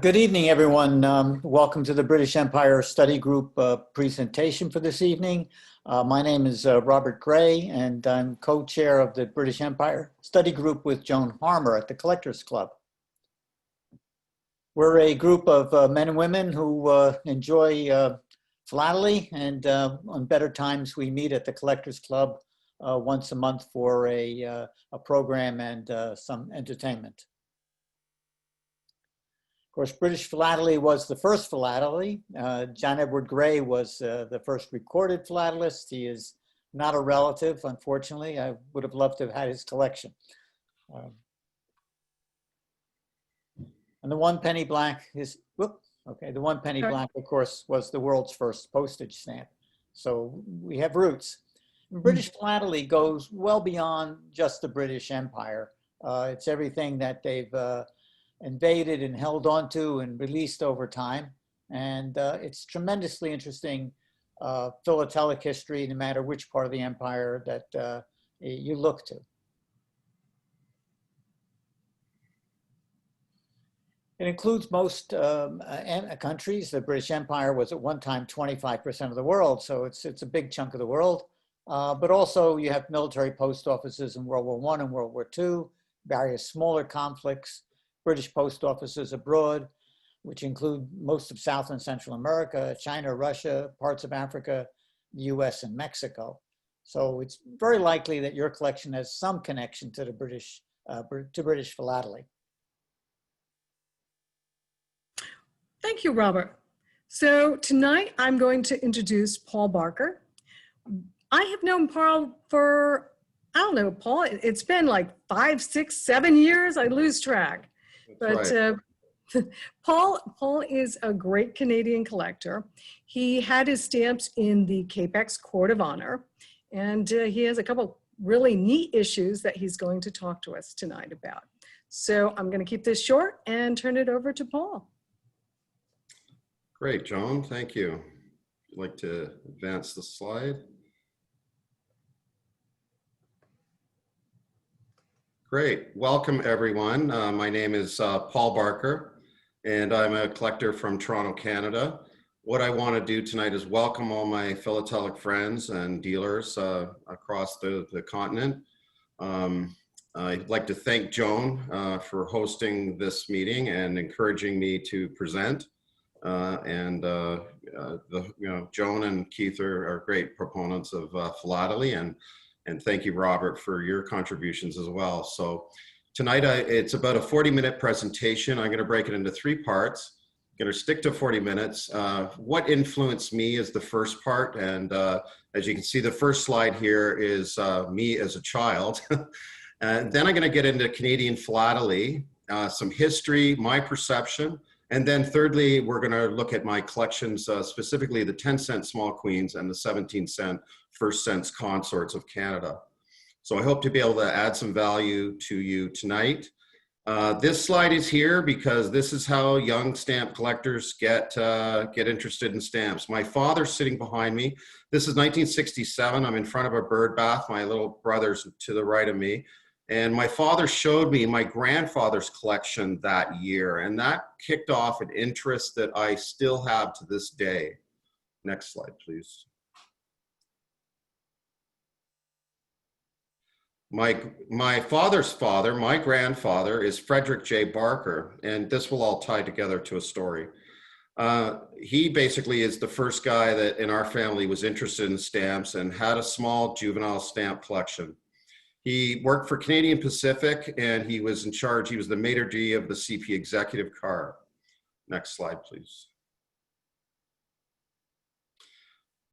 Good evening, everyone. Welcome to the British Empire Study Group presentation for this evening. My name is Robert Gray, and I'm co-chair of the British Empire Study Group with Joan Harmer at the Collectors Club. We're a group of men and women who enjoy philately, and on better times we meet at the Collectors Club once a month for a program and some entertainment. Of course, British philately was the first philately. John Edward Gray was the first recorded philatelist. He is not a relative, unfortunately. I would have loved to have had his collection. And the one penny blank is, the one penny blank, of course, was the world's first postage stamp. So we have roots. British philately goes well beyond just the British Empire. It's everything that they've invaded and held onto and released over time. And it's tremendously interesting philatelic history, no matter which part of the empire that you look to. It includes most countries. The British Empire was at one time 25% of the world, so it's a big chunk of the world. But also you have military post offices in World War I and World War II, various smaller conflicts, British post offices abroad, which include most of South and Central America, China, Russia, parts of Africa, the US, and Mexico. So it's very likely that your collection has some connection to the British philately. Thank you, Robert. So tonight I'm going to introduce Paul Barker. I have known Paul for, I don't know, Paul, it's been like 5, 6, 7 years. I lose track. But right. Paul is a great Canadian collector. He had his stamps in the Capex Court of Honor, and he has a couple really neat issues that he's going to talk to us tonight about. So I'm going to keep this short and turn it over to Paul. Great, Joan, thank you. I'd like to advance the slide. Great, welcome everyone. My name is Paul Barker, and I'm a collector from Toronto, Canada. What I want to do tonight is welcome all my philatelic friends and dealers across the continent. I'd like to thank Joan for hosting this meeting and encouraging me to present. Joan and Keith are great proponents of philately, and thank you, Robert, for your contributions as well. So tonight, it's about a 40-minute presentation. I'm going to break it into 3 parts. I'm going to stick to 40 minutes. What influenced me is the first part. And as you can see, the first slide here is me as a child. And then I'm going to get into Canadian philately, some history, my perception. And then thirdly, we're going to look at my collections, specifically the 10-cent small queens and the 17-cent first cents consorts of Canada. So I hope to be able to add some value to you tonight. This slide is here because this is how young stamp collectors get interested in stamps. My father's sitting behind me. This is 1967. I'm in front of a bird bath. My little brother's to the right of me. And my father showed me my grandfather's collection that year. And that kicked off an interest that I still have to this day. Next slide, please. My father's father, my grandfather, is Frederick J. Barker, and this will all tie together to a story. He basically is the first guy that in our family was interested in stamps and had a small juvenile stamp collection. He worked for Canadian Pacific, and he was in charge. He was the maitre d' of the CP executive car. Next slide, please.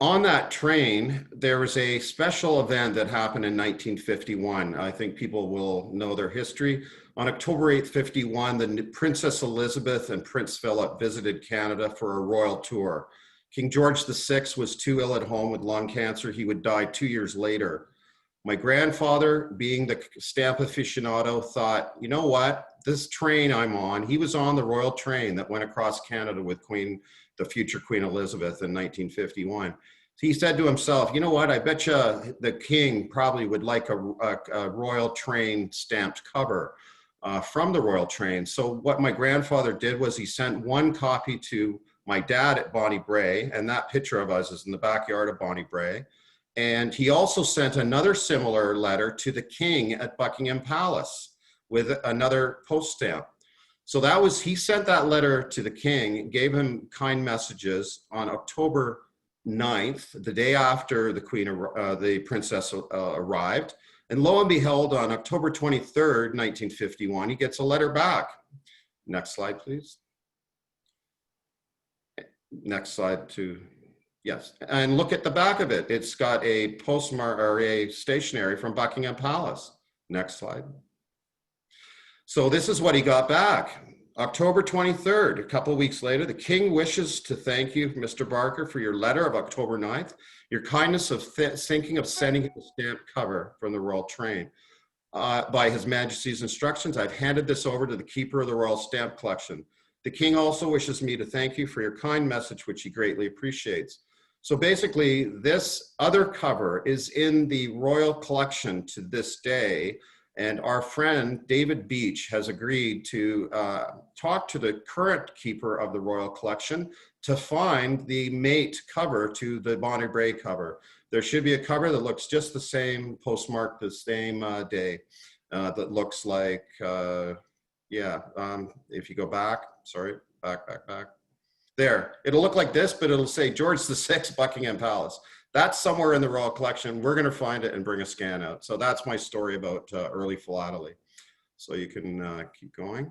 On that train, there was a special event that happened in 1951. I think people will know their history. On October 8th, 51, the Princess Elizabeth and Prince Philip visited Canada for a royal tour. King George VI was too ill at home with lung cancer. He would die 2 years later. My grandfather, being the stamp aficionado, thought, you know what, this train I'm on, he was on the royal train that went across Canada with the future Queen Elizabeth in 1951. He said to himself, you know what, I bet you the king probably would like a royal train stamped cover from the royal train. So what my grandfather did was he sent one copy to my dad at Bonnie Bray, and that picture of us is in the backyard of Bonnie Bray. And he also sent another similar letter to the king at Buckingham Palace with another post stamp. So that was, he sent that letter to the king, gave him kind messages on October 9th, the day after the princess arrived. And lo and behold, on October 23rd, 1951, he gets a letter back. Next slide, please. Next slide to, yes. And look at the back of it. It's got a postmark or a stationery from Buckingham Palace. Next slide. So this is what he got back. October 23rd, a couple of weeks later, the king wishes to thank you, Mr. Barker, for your letter of October 9th, your kindness of thinking of sending him a stamped cover from the royal train. By His Majesty's instructions, I've handed this over to the keeper of the royal stamp collection. The king also wishes me to thank you for your kind message, which he greatly appreciates. So basically, this other cover is in the royal collection to this day. And our friend David Beach has agreed to talk to the current keeper of the royal collection to find the mate cover to the Bonnie Bray cover. There should be a cover that looks just the same, postmarked the same day, that looks like, if you go back, sorry, back. There, it'll look like this, but it'll say George VI, Buckingham Palace. That's somewhere in the royal collection. We're going to find it and bring a scan out. So that's my story about early philately. So you can keep going.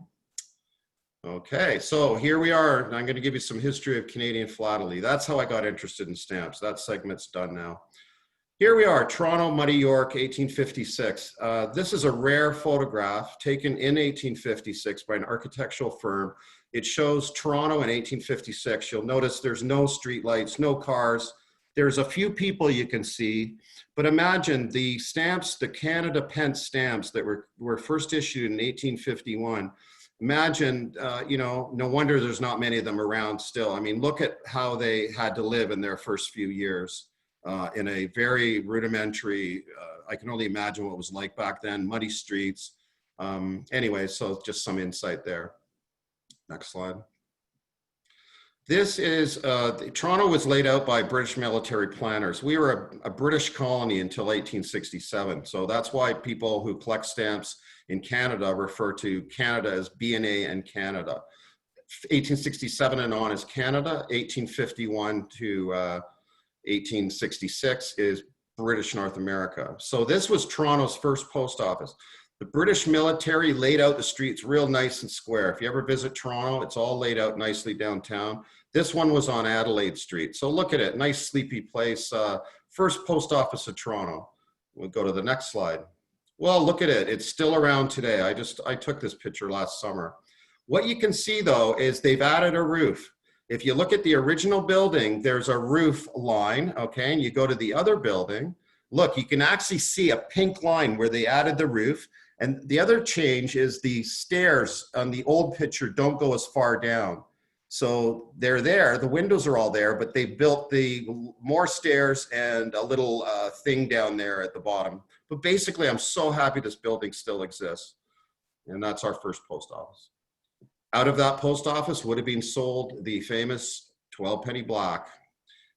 Okay, so here we are. I'm going to give you some history of Canadian philately. That's how I got interested in stamps. That segment's done now. Here we are, Toronto, Muddy York, 1856. This is a rare photograph taken in 1856 by an architectural firm. It shows Toronto in 1856. You'll notice there's no streetlights, no cars. There's a few people you can see, but imagine the stamps, the Canada Pence stamps that were first issued in 1851. Imagine, no wonder there's not many of them around still. I mean, look at how they had to live in their first few years in a very rudimentary, I can only imagine what it was like back then, muddy streets. Anyway, so just some insight there. Next slide. This is, Toronto was laid out by British military planners. We were a British colony until 1867. So that's why people who collect stamps in Canada refer to Canada as BNA and Canada. 1867 and on is Canada, 1851 to 1866 is British North America. So this was Toronto's first post office. The British military laid out the streets real nice and square. If you ever visit Toronto, it's all laid out nicely downtown. This one was on Adelaide Street. So look at it, nice sleepy place. First post office of Toronto. We'll go to the next slide. Well, look at it, it's still around today. I took this picture last summer. What you can see though, is they've added a roof. If you look at the original building, there's a roof line, okay? And you go to the other building, look, you can actually see a pink line where they added the roof. And the other change is the stairs on the old picture don't go as far down. So they're there, the windows are all there, but they built the more stairs and a little thing down there at the bottom. But basically, I'm so happy this building still exists. And that's our first post office. Out of that post office would have been sold the famous 12 penny black.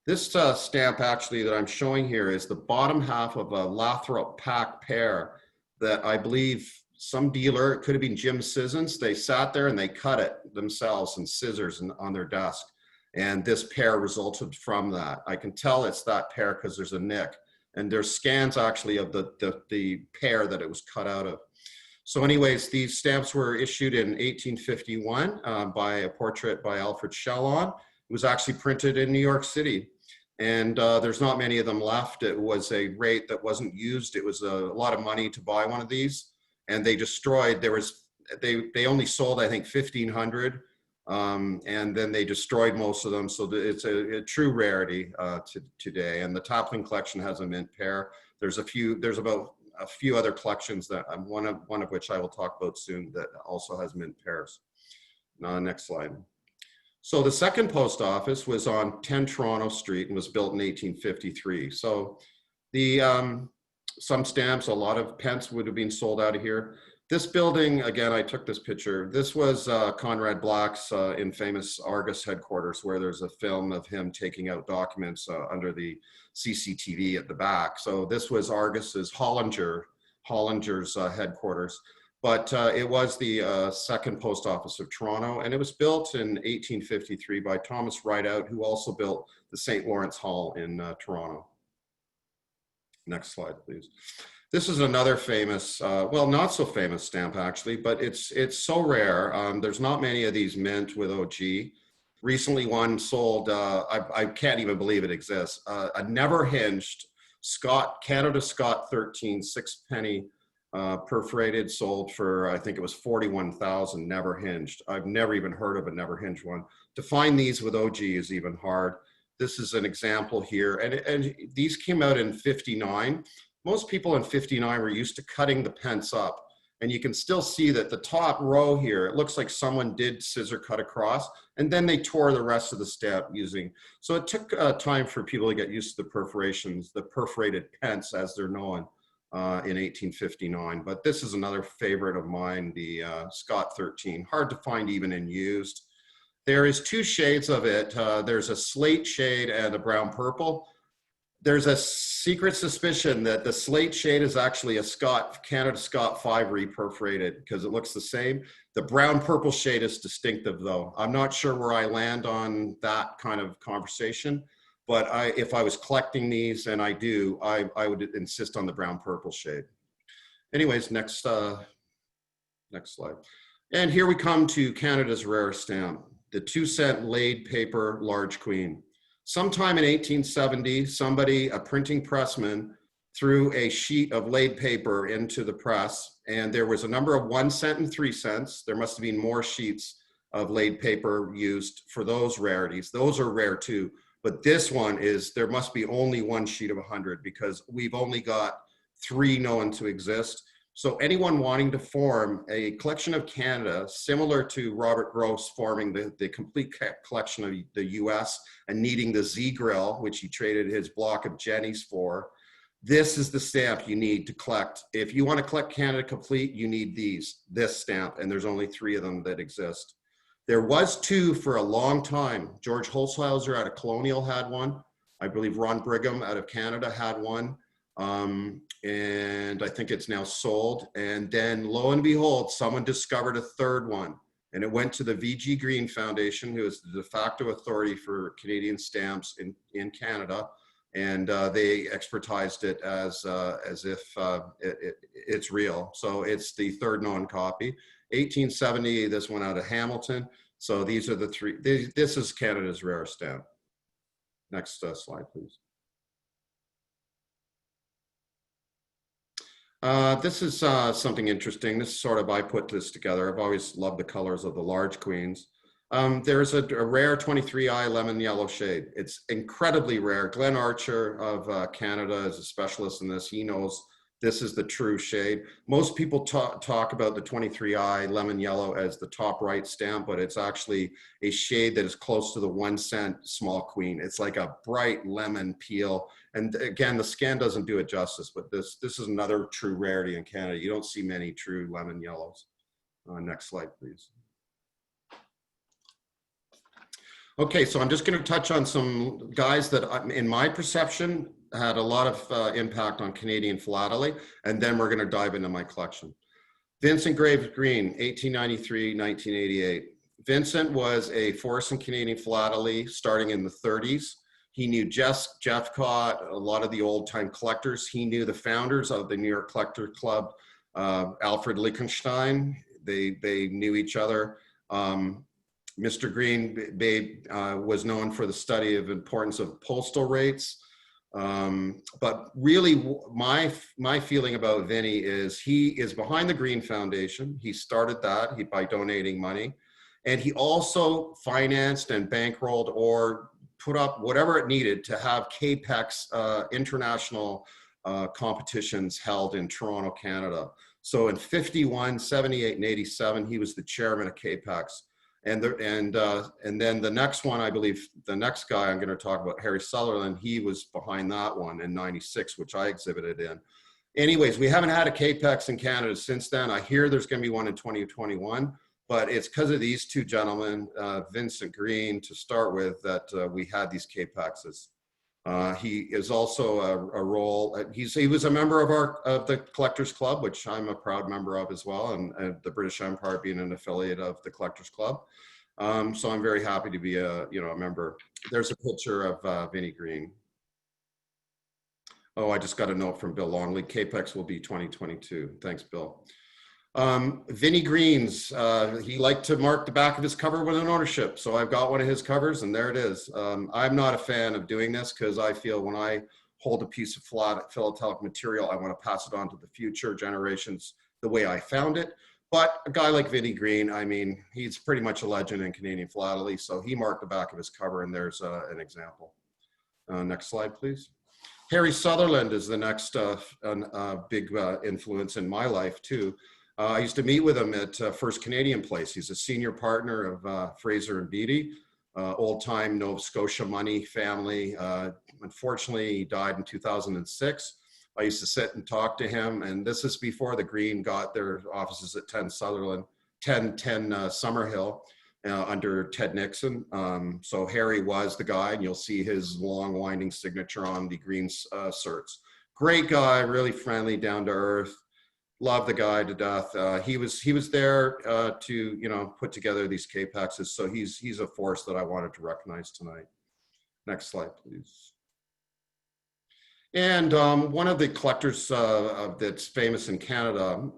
This stamp actually that I'm showing here is the bottom half of a Lathrop pack pear that I believe some dealer, it could have been Jim Sissons, they sat there and they cut it themselves and scissors on their desk. And this pear resulted from that. I can tell it's that pear because there's a nick. And there's scans actually of the pear that it was cut out of. So anyways, these stamps were issued in 1851 by a portrait by Alfred Shellon. It was actually printed in New York City. And there's not many of them left. It was a rate that wasn't used. It was a lot of money to buy one of these. And they destroyed, they only sold, I think, 1,500. And then they destroyed most of them. So it's a true rarity today. And the Toppling collection has a mint pear. There's about a few other collections that one of which I will talk about soon that also has mint pears. Next slide. So the second post office was on 10 Toronto Street and was built in 1853. So some stamps, a lot of pence would have been sold out of here. This building, again, I took this picture. This was Conrad Black's infamous Argus headquarters, where there's a film of him taking out documents under the CCTV at the back. So this was Argus's Hollinger's headquarters. But it was the second post office of Toronto, and it was built in 1853 by Thomas Rideout, who also built the St. Lawrence Hall in Toronto. Next slide, please. This is another famous, well, not so famous stamp actually, but it's so rare. There's not many of these mint with OG. Recently one sold, I can't even believe it exists, a never hinged Canada Scott 13 6 penny perforated, sold for, I think it was 41,000, never hinged. I've never even heard of a never hinged one. To find these with OG is even hard. This is an example here, and these came out in 59. Most people in 59 were used to cutting the pence up, and you can still see that the top row here, it looks like someone did scissor cut across, and then they tore the rest of the stamp using. So it took time for people to get used to the perforations, the perforated pence as they're known in 1859. But this is another favorite of mine, the Scott 13, hard to find even in used. There is two shades of it. There's a slate shade and a brown purple. There's a secret suspicion that the slate shade is actually a Canada Scott 5 reperforated because it looks the same. The brown purple shade is distinctive though. I'm not sure where I land on that kind of conversation, but if I was collecting these, and I do, I would insist on the brown purple shade. Anyways, next slide. And here we come to Canada's rarest stamp, the 2-cent laid paper large queen. Sometime in 1870, somebody, a printing pressman, threw a sheet of laid paper into the press, and there was a number of 1 cent and 3 cents. There must have been more sheets of laid paper used for those rarities. Those are rare too, but this one is, there must be only one sheet of 100 because we've only got 3 known to exist. So anyone wanting to form a collection of Canada, similar to Robert Gross forming the complete collection of the US and needing the Z grill, which he traded his block of Jennies for, this is the stamp you need to collect. If you want to collect Canada complete, you need this stamp, and there's only 3 of them that exist. There was 2 for a long time. George Holzhauser out of Colonial had one. I believe Ron Brigham out of Canada had one. And I think it's now sold. And then lo and behold, someone discovered a 3rd one, and it went to the V.G. Green Foundation, who is the de facto authority for Canadian stamps in Canada. And they expertised it as if it's real. So it's the 3rd known copy. 1870, this one out of Hamilton. So these are the 3, this is Canada's rarest stamp. Next slide, please. This is something interesting. This is sort of, I put this together. I've always loved the colors of the large queens. There's a rare 23I lemon yellow shade. It's incredibly rare. Glenn Archer of Canada is a specialist in this. He knows This is the true shade. Most people talk about the 23i lemon yellow as the top right stamp, but it's actually a shade that is close to the 1 cent small queen. It's like a bright lemon peel. And again, the scan doesn't do it justice, but this is another true rarity in Canada. You don't see many true lemon yellows. Next slide, please. Okay, so I'm just going to touch on some guys that, in my perception, had a lot of impact on Canadian philately, and then we're going to dive into my collection. Vincent Graves Green, 1893, 1988. Vincent was a force in Canadian philately starting in the 30s. He knew Jeff Cott, a lot of the old-time collectors. He knew the founders of the New York Collector Club, Alfred Lichtenstein. They knew each other. Mr. Green was known for the study of importance of postal rates. But really my feeling about Vinny is he is behind the Green Foundation. He started that by donating money. And he also financed and bankrolled or put up whatever it needed to have Capex international competitions held in Toronto, Canada. So in 51, 78, and 87, he was the chairman of Capex. And then the next one, I believe, the next guy I'm going to talk about, Harry Sutherland, he was behind that one in 96, which I exhibited in. Anyways, we haven't had a Capex in Canada since then. I hear there's going to be one in 2021, but it's because of these two gentlemen, Vincent Green to start with, that we had these Capexes. He is also a role. He was a member of the Collectors Club, which I'm a proud member of as well, and the British Empire being an affiliate of the Collectors Club. So I'm very happy to be a member. There's a picture of Vinnie Green. Oh, I just got a note from Bill Longley. Capex will be 2022. Thanks, Bill. Vinnie Green's, he liked to mark the back of his cover with an ownership. So I've got one of his covers and there it is. I'm not a fan of doing this because I feel when I hold a piece of philatelic material, I want to pass it on to the future generations the way I found it. But a guy like Vinnie Green, I mean, he's pretty much a legend in Canadian philately. So he marked the back of his cover and there's an example. Next slide, please. Harry Sutherland is the next big influence in my life too. I used to meet with him at First Canadian Place. He's a senior partner of Fraser and Beattie, old-time Nova Scotia money family. Unfortunately, he died in 2006. I used to sit and talk to him, and this is before the Green got their offices at 10 Summerhill under Ted Nixon. So Harry was the guy, and you'll see his long winding signature on the Green certs. Great guy, really friendly, down to earth. Love the guy to death. He was there to put together these Capexes. So he's a force that I wanted to recognize tonight. Next slide, please. And one of the collectors that's famous in Canada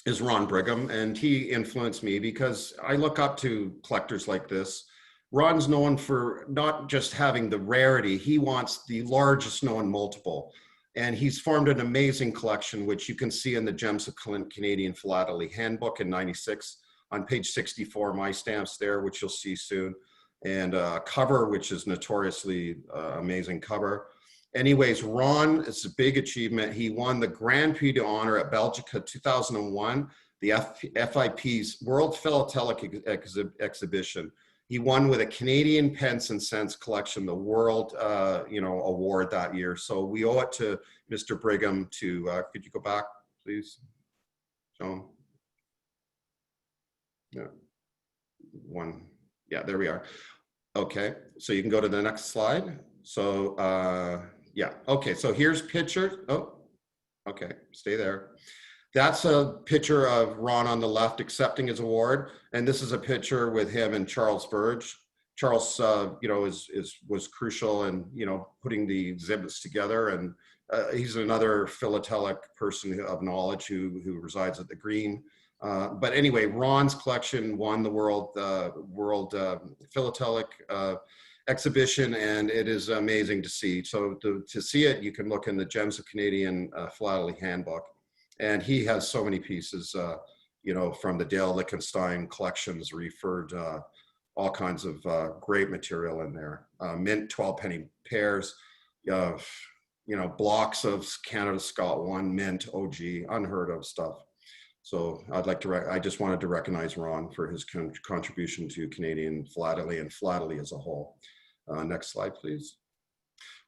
is Ron Brigham, and he influenced me because I look up to collectors like this. Ron's known for not just having the rarity; he wants the largest known multiple. And he's formed an amazing collection, which you can see in the Gems of Canadian Philately Handbook in '96 on page 64, my stamps there, which you'll see soon. And a cover, which is notoriously amazing cover. Anyways, Ron, it's a big achievement. He won the Grand Prix d'Honneur at Belgica 2001, the FIP's World Philatelic Exhibition. He won with a Canadian Pence and Cents collection, the World, award that year. So we owe it to Mr. Brigham to, could you go back, please, John? Yeah, yeah, there we are. Okay, so you can go to the next slide. So, yeah, okay, so here's picture. Oh, okay, stay there. That's a picture of Ron on the left accepting his award, and this is a picture with him and Charles Burge. Charles, was crucial in putting the exhibits together, and he's another philatelic person of knowledge who resides at the Green. But anyway, Ron's collection won the World Philatelic exhibition, and it is amazing to see. So to see it, you can look in the Gems of Canadian Philately Handbook. And he has so many pieces, from the Dale Lichtenstein collections, referred all kinds of great material in there. Mint 12-penny pairs. you know, blocks of Canada Scott 1 mint OG, unheard of stuff. So I just wanted to recognize Ron for his contribution to Canadian philately and philately as a whole. Next slide, please.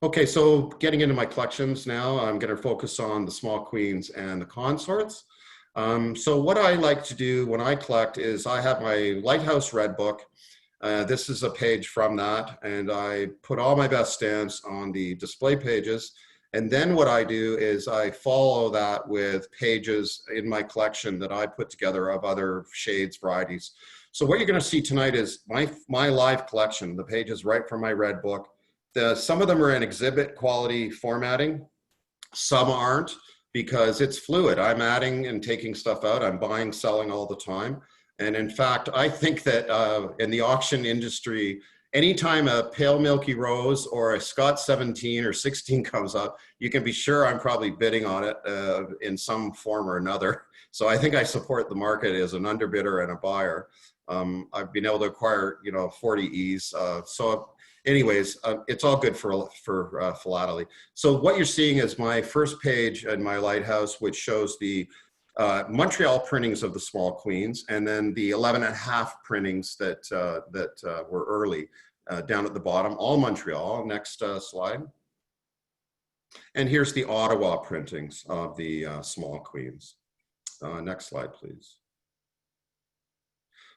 Okay, so getting into my collections now, I'm going to focus on the small queens and the consorts. So what I like to do when I collect is I have my Lighthouse Red Book. This is a page from that, and I put all my best stamps on the display pages. And then what I do is I follow that with pages in my collection that I put together of other shades, varieties. So what you're going to see tonight is my live collection, the pages right from my Red Book. Some of them are in exhibit quality formatting. Some aren't, because it's fluid. I'm adding and taking stuff out. I'm buying, selling all the time. And in fact, I think that in the auction industry, anytime a pale milky rose or a Scott 17 or 16 comes up, you can be sure I'm probably bidding on it in some form or another. So I think I support the market as an underbidder and a buyer. I've been able to acquire, you know, 40 Es. So anyways, it's all good for philately. So what you're seeing is my first page in my Lighthouse, which shows the Montreal printings of the small queens, and then the 11.5 printings that were early down at the bottom, all Montreal. Next slide. And here's the Ottawa printings of the small queens. Next slide, please.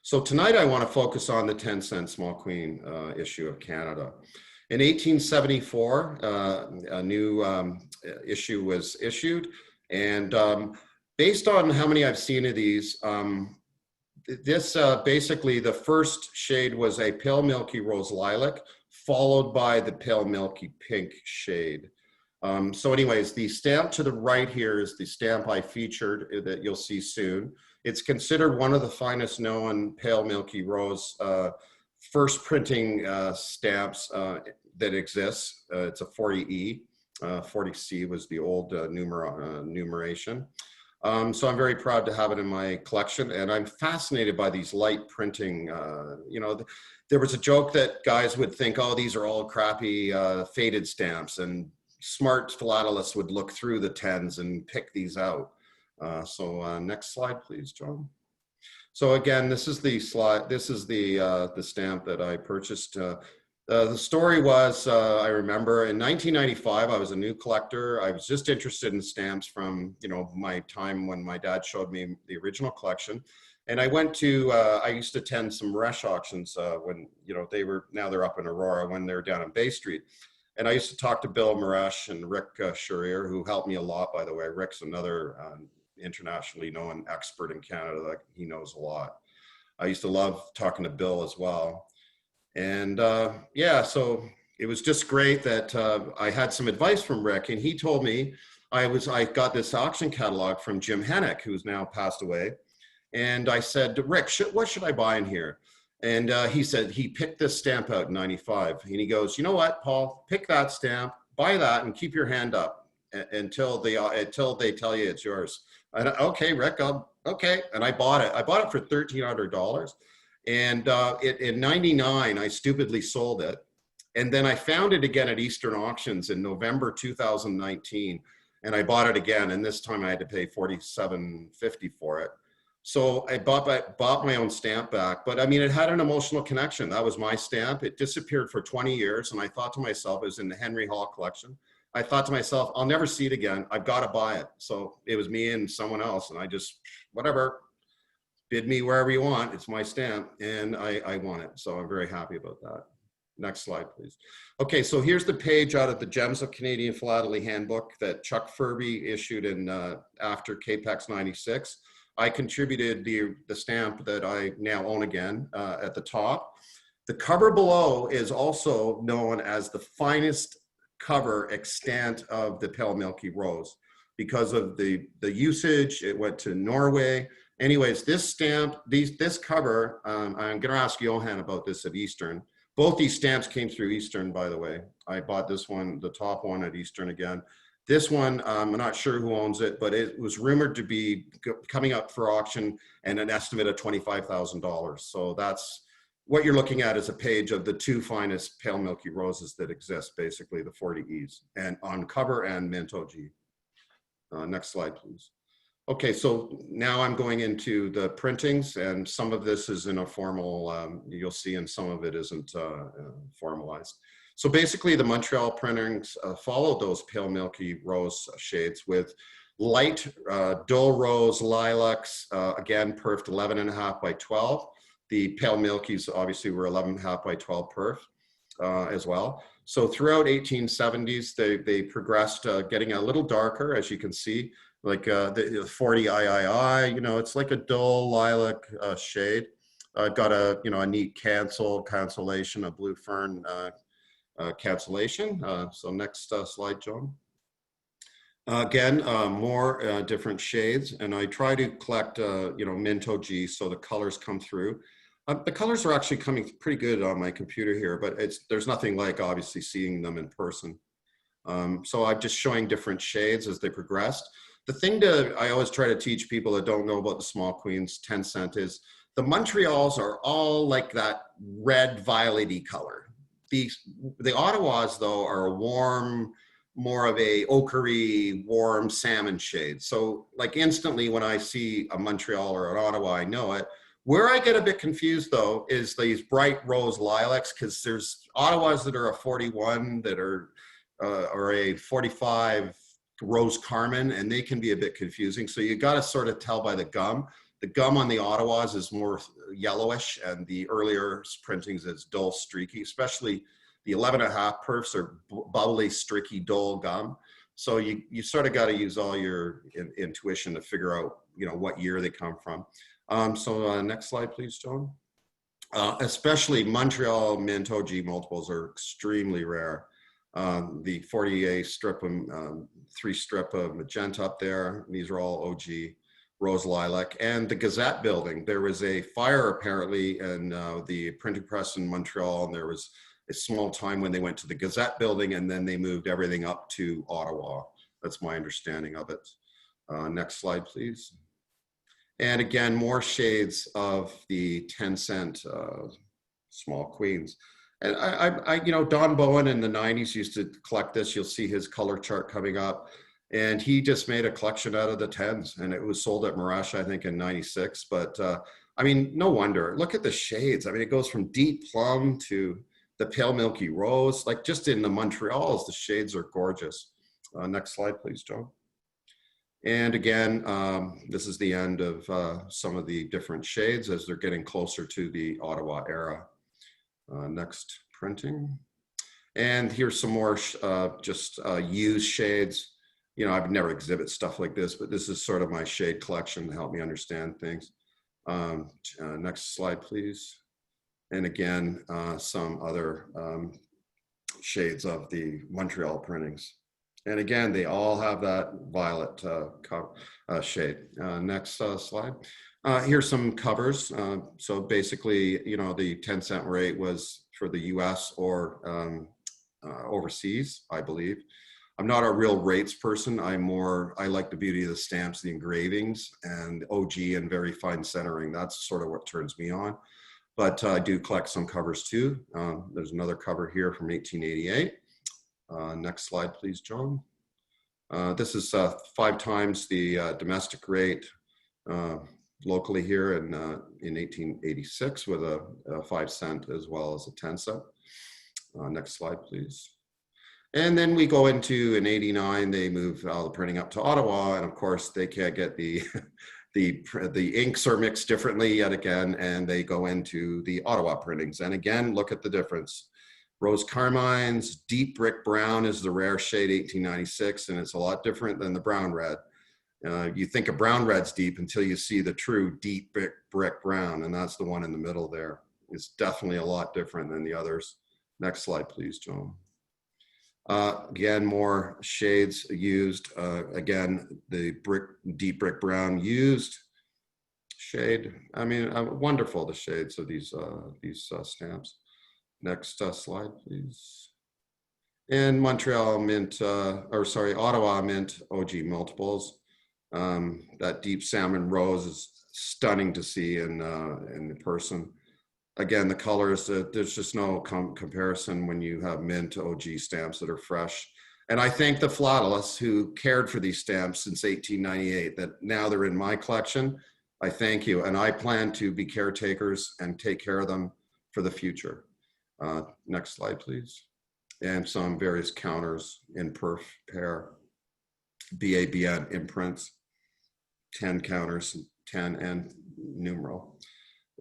So tonight I want to focus on the 10-cent small queen issue of Canada. In 1874, a new issue was issued, and based on how many I've seen of these, basically the first shade was a pale milky rose lilac, followed by the pale milky pink shade. So anyways, the stamp to the right here is the stamp I featured that you'll see soon. It's considered one of the finest known pale milky rose first printing stamps that exists. It's a 40E. 40C was the old numeration. So I'm very proud to have it in my collection, and I'm fascinated by these light printing. You know, there was a joke that guys would think, oh, these are all crappy faded stamps, and smart philatelists would look through the 10s and pick these out. Next slide, please, John. So again, this is the slide. This is the stamp that I purchased. The story was, I remember in 1995, I was a new collector. I was just interested in stamps from, you know, my time when my dad showed me the original collection. And I went to, I used to attend some Resch auctions when, you know, now they're up in Aurora, when they were down on Bay Street. And I used to talk to Bill Maresh and Rick Schurier, who helped me a lot, by the way. Rick's another internationally known expert in Canada. That he knows a lot. I used to love talking to Bill as well. And yeah, so it was just great that I had some advice from Rick, and he told me I got this auction catalog from Jim Hennick, who's now passed away. And I said, Rick, what should I buy in here? And he said he picked this stamp out in 95. And he goes, you know what, Paul, pick that stamp, buy that, and keep your hand up until they tell you it's yours. And okay, Rick, okay. And I bought it. I bought it for $1,300. And in 99, I stupidly sold it. And then I found it again at Eastern Auctions in November 2019. And I bought it again. And this time I had to pay $47.50 for it. So I bought my own stamp back. But I mean, it had an emotional connection. That was my stamp. It disappeared for 20 years. And I thought to myself, it was in the Henry Hall collection. I thought to myself, I'll never see it again. I've got to buy it. So it was me and someone else. And I just, whatever. Bid me wherever you want. It's my stamp, and I want it. So I'm very happy about that. Next slide, please. Okay, so here's the page out of the Gems of Canadian Philately Handbook that Chuck Furby issued in after Capex 96. I contributed the stamp that I now own again at the top. The cover below is also known as the finest cover extant of the pale milky rose because of the usage. It went to Norway. Anyways, this stamp, this cover, I'm going to ask Johan about this at Eastern. Both these stamps came through Eastern, by the way. I bought this one, the top one, at Eastern again. This one, I'm not sure who owns it, but it was rumored to be coming up for auction and an estimate of $25,000. So that's what you're looking at is a page of the 2 finest pale milky roses that exist, basically the 40Es, and on cover and mint OG. Next slide, please. Okay, so now I'm going into the printings, and some of this is in a formal, you'll see, and some of it isn't formalized. So basically the Montreal printings followed those pale milky rose shades with light dull rose lilacs, again, perfed 11.5 by 12. The pale milkies obviously were 11.5 by 12 perf as well. So throughout 1870s, they progressed, getting a little darker, as you can see, like the 40 III, you know, it's like a dull lilac shade. Got a, you know, a neat cancellation, a blue fern cancellation. So next slide, John. Again, more different shades, and I try to collect, you know, mint OG so the colors come through. The colors are actually coming pretty good on my computer here, but there's nothing like obviously seeing them in person. So I'm just showing different shades as they progressed. The thing I always try to teach people that don't know about the small queens 10 cent is the Montreals are all like that red violet-y color. The Ottawas though are a warm, more of a ochre, warm salmon shade. So like instantly when I see a Montreal or an Ottawa, I know it. Where I get a bit confused though is these bright rose lilacs, because there's Ottawas that are a 41 that are or a 45 rose carmine, and they can be a bit confusing. So you got to sort of tell by the gum. The gum on the Ottawas is more yellowish, and the earlier printings is dull streaky, especially the 11.5 perfs are bubbly, streaky, dull gum. So you sort of got to use all your intuition to figure out, you know, what year they come from. So next slide, please, John. Especially Montreal mint OG multiples are extremely rare. The 40A strip, 3 strip of magenta up there. These are all OG rose lilac. And the Gazette building, there was a fire apparently in the printing press in Montreal, and there was a small time when they went to the Gazette building, and then they moved everything up to Ottawa. That's my understanding of it. Next slide, please. And again, more shades of the 10 cent small queens. And I, you know, Don Bowen in the 90s used to collect this. You'll see his color chart coming up. And he just made a collection out of the 10s, and it was sold at Marash, I think, in 96. But I mean, no wonder. Look at the shades. I mean, it goes from deep plum to the pale milky rose. Like just in the Montreals, the shades are gorgeous. Next slide, please, John. And again, this is the end of some of the different shades as they're getting closer to the Ottawa era. Next printing. And here's some more just used shades. You know, I've never exhibit stuff like this, but this is sort of my shade collection to help me understand things. Next slide, please. And again, some other shades of the Montreal printings. And again, they all have that violet shade. Next slide. Here's some covers. So basically, you know, the 10 cent rate was for the US or overseas, I believe. I'm not a real rates person. I like the beauty of the stamps, the engravings, and OG and very fine centering. That's sort of what turns me on. But I do collect some covers too. There's another cover here from 1888. Next slide, please, John. This is 5 times the domestic rate locally here in 1886 with a 5 cent as well as a 10 cent. Next slide, please. And then we go into, in 89, they move all the printing up to Ottawa, and of course they can't get the inks are mixed differently yet again, and they go into the Ottawa printings. And again, look at the difference. Rose carmines, deep brick brown is the rare shade 1896, and it's a lot different than the brown red. You think of brown red's deep until you see the true deep brick brown, and that's the one in the middle there. It's definitely a lot different than the others. Next slide, please, Joan. Again, more shades used. Again, the deep brick brown used shade. I mean, wonderful, the shades of these stamps. Next slide, please. And Montreal mint, Ottawa mint OG multiples. That deep salmon rose is stunning to see in person. again, the colors, there's just no comparison when you have mint OG stamps that are fresh. And I thank the philatelists who cared for these stamps since 1898, that now they're in my collection. I thank you. And I plan to be caretakers and take care of them for the future. Next slide, please. And some various counters in perf pair, BABN imprints, 10 counters, 10 and numeral.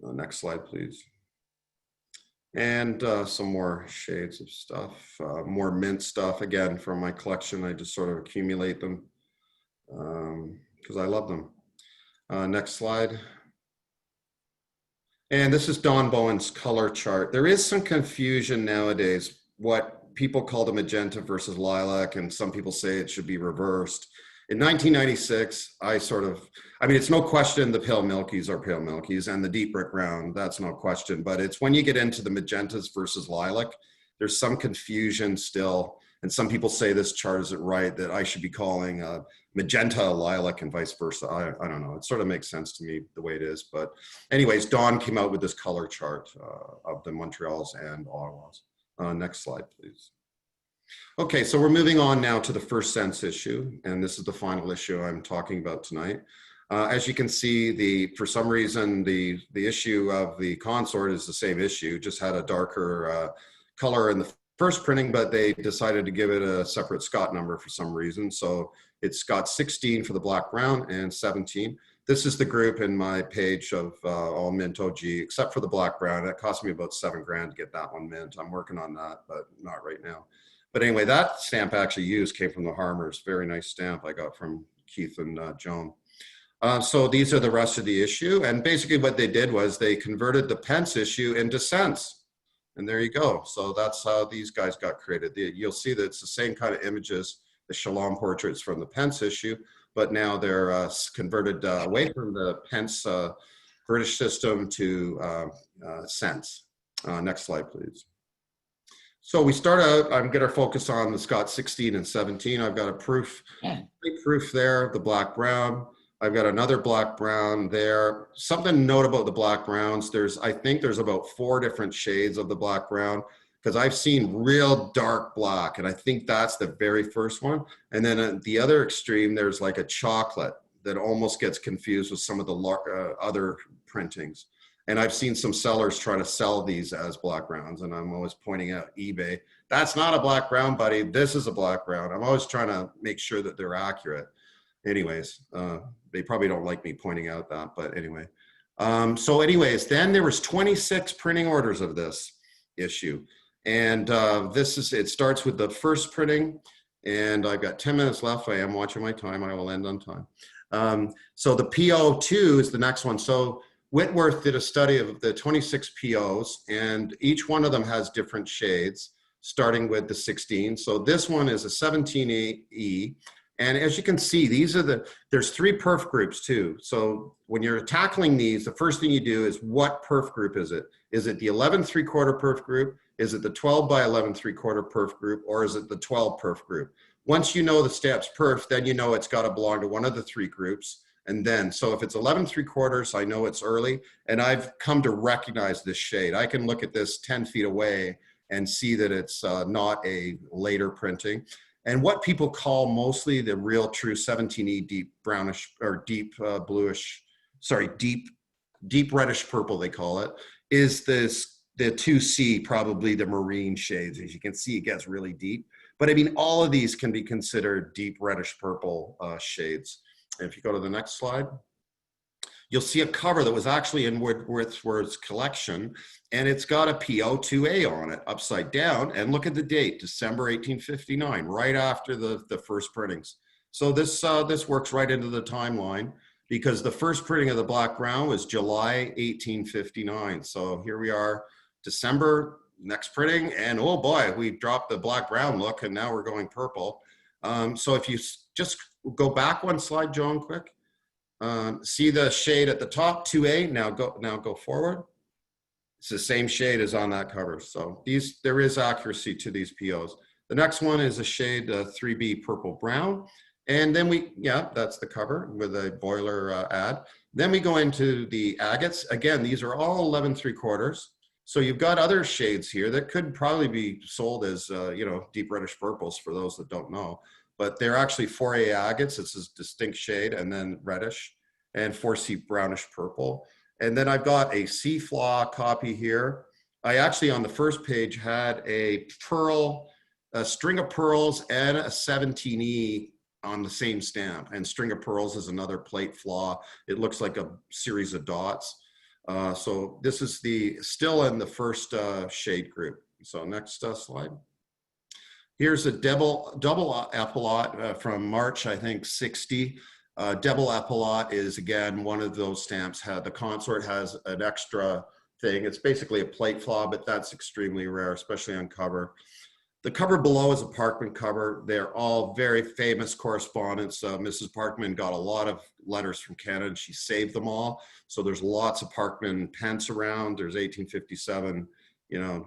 Next slide, please. And some more shades of stuff, more mint stuff, again, from my collection. I just sort of accumulate them because I love them. Next slide. And this is Don Bowen's color chart. There is some confusion nowadays, what people call the magenta versus lilac, and some people say it should be reversed. In 1996, I mean, it's no question the pale milkies are pale milkies and the deep brick brown, that's no question, but it's when you get into the magentas versus lilac, there's some confusion still. And some people say this chart isn't right, that I should be calling magenta lilac and vice versa. I don't know, it sort of makes sense to me the way it is. But anyways, Don came out with this color chart of the Montreals and Ottawas. Next slide, please. Okay, so we're moving on now to the first sense issue, and this is the final issue I'm talking about tonight. As you can see, for some reason, the issue of the Consort is the same issue, just had a darker color in the first printing, but they decided to give it a separate Scott number for some reason. So it's got 16 for the black brown and 17. This is the group in my page of all mint OG, except for the black brown. That cost me about $7 grand to get that one mint. I'm working on that, but not right now. But anyway, that stamp actually used came from the Harmers. Very nice stamp I got from Keith and Joan. So these are the rest of the issue. And basically what they did was they converted the pence issue into cents. And there you go. So that's how these guys got created. You'll see that it's the same kind of images, the Shalom portraits from the pence issue, but now they're converted away from the pence British system to cents. Next slide, please. So we start out, I'm going to focus on the Scott 16 and 17. I've got a proof there, the black brown. I've got another black brown there. Something to note about the black browns, I think there's about 4 different shades of the black brown, because I've seen real dark black, and I think that's the very first one. And then at the other extreme, there's like a chocolate that almost gets confused with some of the other printings. And I've seen some sellers try to sell these as black browns, and I'm always pointing out eBay, that's not a black brown, buddy. This is a black brown. I'm always trying to make sure that they're accurate. Anyways, they probably don't like me pointing out that, but anyway. So anyways, then there was 26 printing orders of this issue. And it starts with the first printing, and I've got 10 minutes left. I am watching my time. I will end on time. So the PO2 is the next one. So Whitworth did a study of the 26 POs, and each one of them has different shades, starting with the 16. So this one is a 17E. And as you can see, there's 3 perf groups too. So when you're tackling these, the first thing you do is, what perf group is it? Is it the 11¾ perf group? Is it the 12 by 11¾ perf group? Or is it the 12 perf group? Once you know the stamp's perf, then you know it's got to belong to one of the 3 groups. And then, so if it's 11¾ I know it's early, and I've come to recognize this shade. I can look at this 10 feet away and see that it's not a later printing. And what people call mostly the real true 17E deep brownish, or deep bluish, sorry, deep reddish purple they call it, is the 2C, probably the marine shades. As you can see, it gets really deep. But I mean, all of these can be considered deep reddish purple shades. And if you go to the next slide, you'll see a cover that was actually in Whitworth's collection, and it's got a PO2A on it, upside down, and look at the date, December 1859, right after the first printings. So this works right into the timeline, because the first printing of the black brown was July 1859. So here we are, December, next printing, and oh boy, we dropped the black brown look, and now we're going purple. So if you just go back one slide, Joan, quick. See the shade at the top, 2A, now go forward. It's the same shade as on that cover. So there is accuracy to these POs. The next one is a shade 3B purple brown. And then that's the cover with a boiler ad. Then we go into the agates. Again, these are all 11¾ So you've got other shades here that could probably be sold as, deep reddish purples for those that don't know, but they're actually 4A agates. It's a distinct shade, and then reddish, and 4C brownish purple. And then I've got a C-flaw copy here. I actually, on the first page, had a string of pearls and a 17E on the same stamp. And string of pearls is another plate flaw. It looks like a series of dots. So this is still in the first shade group. So next slide. Here's a double epaulette from March, I think, 60. Double epaulette is, again, one of those stamps. The Consort has an extra thing. It's basically a plate flaw, but that's extremely rare, especially on cover. The cover below is a Parkman cover. They're all very famous correspondents. Mrs. Parkman got a lot of letters from Canada. She saved them all. So there's lots of Parkman pence around. There's 1857,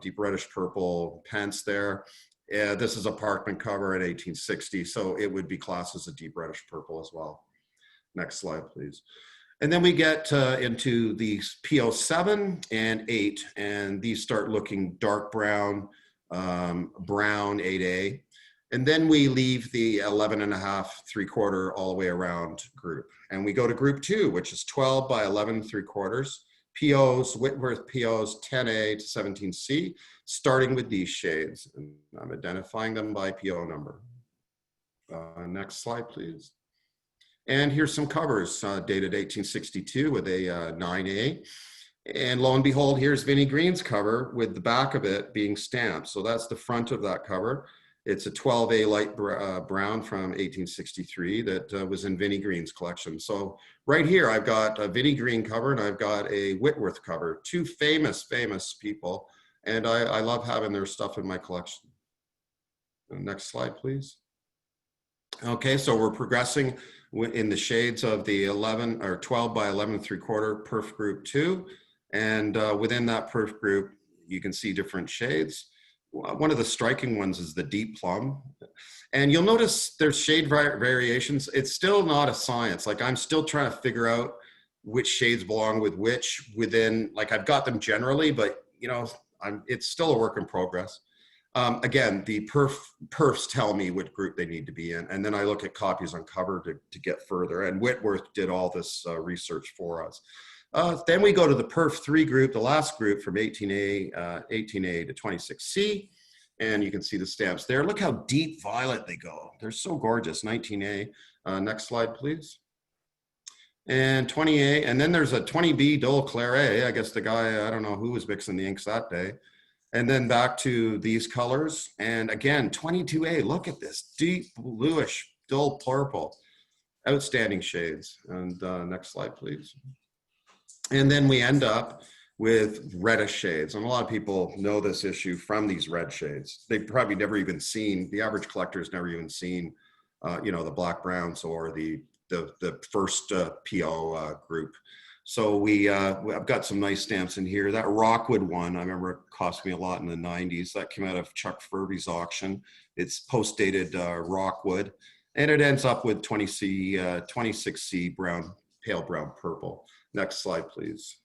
deep reddish purple pence there. This is a Parkman cover in 1860. So it would be classed as a deep reddish purple as well. Next slide, please. And then we get into the PO7 and 8, and these start looking dark brown, brown 8A. And then we leave the 11.5 3/4 all the way around group. And we go to group 2, which is 12 by 11 3/4. POs, Whitworth POs 10A to 17C, starting with these shades. And I'm identifying them by PO number. Next slide, please. And here's some covers dated 1862 with a 9A. And lo and behold, here's Vinnie Green's cover with the back of it being stamped. So that's the front of that cover. It's a 12A light brown from 1863 that was in Vinnie Green's collection. So right here, I've got a Vinnie Green cover and I've got a Whitworth cover, two famous people. And I love having their stuff in my collection. Next slide, please. Okay, so we're progressing in the shades of the 11 or 12 by 11 3/4 perf group 2. And within that perf group, you can see different shades. One of the striking ones is the deep plum. And you'll notice there's shade variations. It's still not a science. Like, I'm still trying to figure out which shades belong with which within, like, I've got them generally, but it's still a work in progress. Again, the perfs tell me which group they need to be in, and then I look at copies on cover to get further, and Whitworth did all this research for us. Then we go to the perf 3 group, the last group from 18A to 26C, and you can see the stamps there. Look how deep violet they go. They're so gorgeous, 19A. Next slide, please. And 20A, and then there's a 20B Dole Claret. I guess the guy, I don't know who was mixing the inks that day. And then back to these colors. And again, 22A, look at this deep bluish, dull purple. Outstanding shades. And next slide, please. And then we end up with reddish shades. And a lot of people know this issue from these red shades. They've probably never even seen, the average collector has never even seen, the black browns or the first PO group. So I've got some nice stamps in here. That Rockwood one, I remember it cost me a lot in the 90s. That came out of Chuck Furby's auction. It's post-dated Rockwood. And it ends up with 26C brown, pale brown purple. Next slide, please.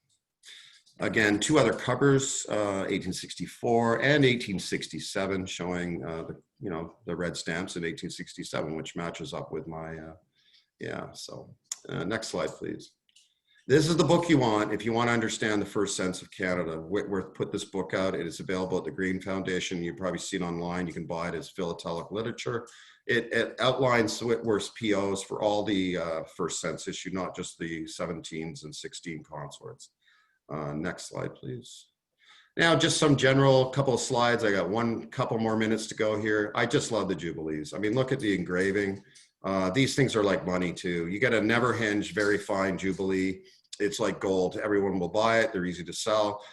Again, two other covers, 1864 and 1867, showing the red stamps in 1867, which matches up with my, next slide, please. This is the book you want if you want to understand the first sense of Canada. Whitworth put this book out. It is available at the Green Foundation. You've probably seen it online. You can buy it as philatelic literature. It outlines Whitworth's POs for all the first sense issue, not just the 17s and 16 consorts. Next slide, please. Now, just some general couple of slides. I got couple more minutes to go here. I just love the Jubilees. I mean, look at the engraving. These things are like money too. You get a never hinged, very fine Jubilee. It's like gold. Everyone will buy it. They're easy to sell.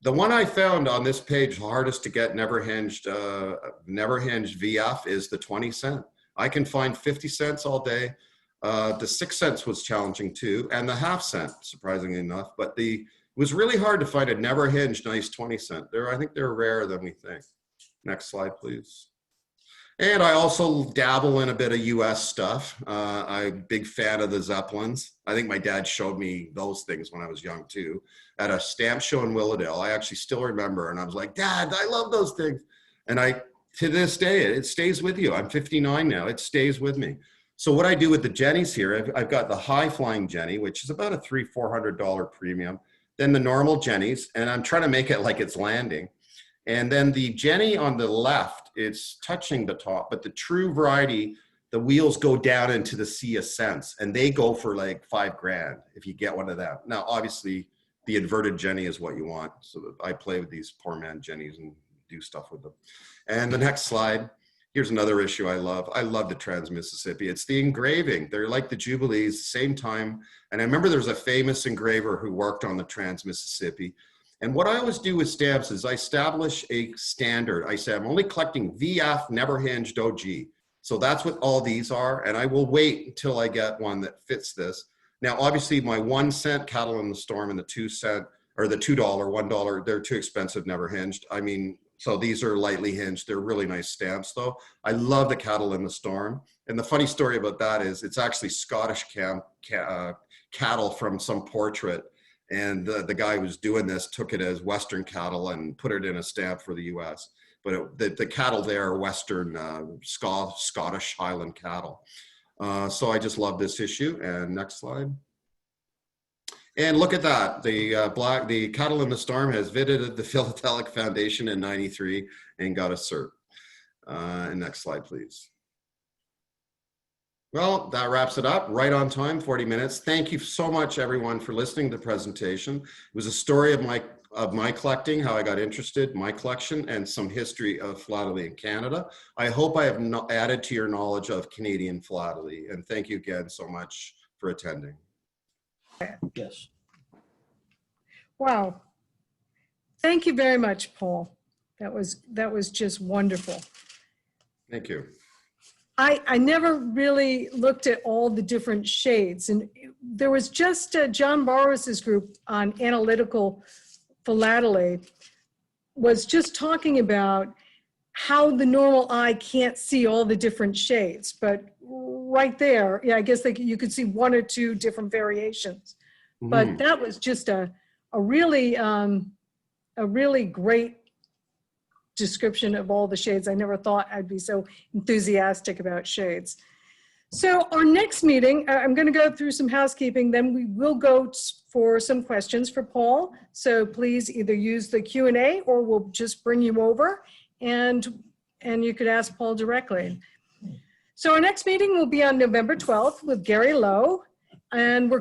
The one I found on this page, hardest to get never hinged VF is the 20 cent. I can find 50 cents all day. The 6 cents was challenging too, and the half cent, surprisingly enough. But it was really hard to find a never hinged nice 20 cent. I think they're rarer than we think. Next slide, please. And I also dabble in a bit of US stuff. I'm a big fan of the Zeppelins. I think my dad showed me those things when I was young too, at a stamp show in Willowdale. I actually still remember, and I was like, Dad, I love those things. And to this day, it stays with you. I'm 59 now, it stays with me. So what I do with the Jennies here, I've got the high flying Jenny, which is about a $300-400 premium, then the normal Jennies, and I'm trying to make it like it's landing. And then the Jenny on the left, it's touching the top, but the true variety, the wheels go down into the sea of sense, and they go for like $5,000 if you get one of them. Now, obviously, the inverted Jenny is what you want. So I play with these poor man Jennies and do stuff with them. And the next slide, here's another issue I love. I love the Trans-Mississippi. It's the engraving. They're like the Jubilees, same time. And I remember there's a famous engraver who worked on the Trans-Mississippi. And what I always do with stamps is I establish a standard. I say I'm only collecting VF never hinged OG. So that's what all these are. And I will wait until I get one that fits this. Now, obviously my 1 cent Cattle in the Storm and the 2 cent, or the $2, $1, they're too expensive, never hinged. I mean, so these are lightly hinged. They're really nice stamps though. I love the Cattle in the Storm. And the funny story about that is it's actually Scottish cattle from some portrait. And the guy who was doing this took it as Western cattle and put it in a stamp for the US. But the cattle there are Western Scottish Highland cattle. So I just love this issue. And next slide. And look at that. The Cattle in the Storm has visited the Philatelic Foundation in '93 and got a cert. And next slide, please. Well, that wraps it up. Right on time, 40 minutes. Thank you so much, everyone, for listening to the presentation. It was a story of my collecting, how I got interested, my collection, and some history of philately in Canada. I hope I have added to your knowledge of Canadian philately. And thank you again so much for attending. Yes. Wow. Thank you very much, Paul. That was just wonderful. Thank you. I never really looked at all the different shades, and there was just John Borwis's group on analytical philately was just talking about how the normal eye can't see all the different shades, but right there, yeah, I guess you could see 1 or 2 different variations. But that was just a really great description of all the shades. I never thought I'd be so enthusiastic about shades. So our next meeting, I'm going to go through some housekeeping, then we will go for some questions for Paul. So please either use the Q&A or we'll just bring you over and you could ask Paul directly. So our next meeting will be on November 12th with Gary Lowe. And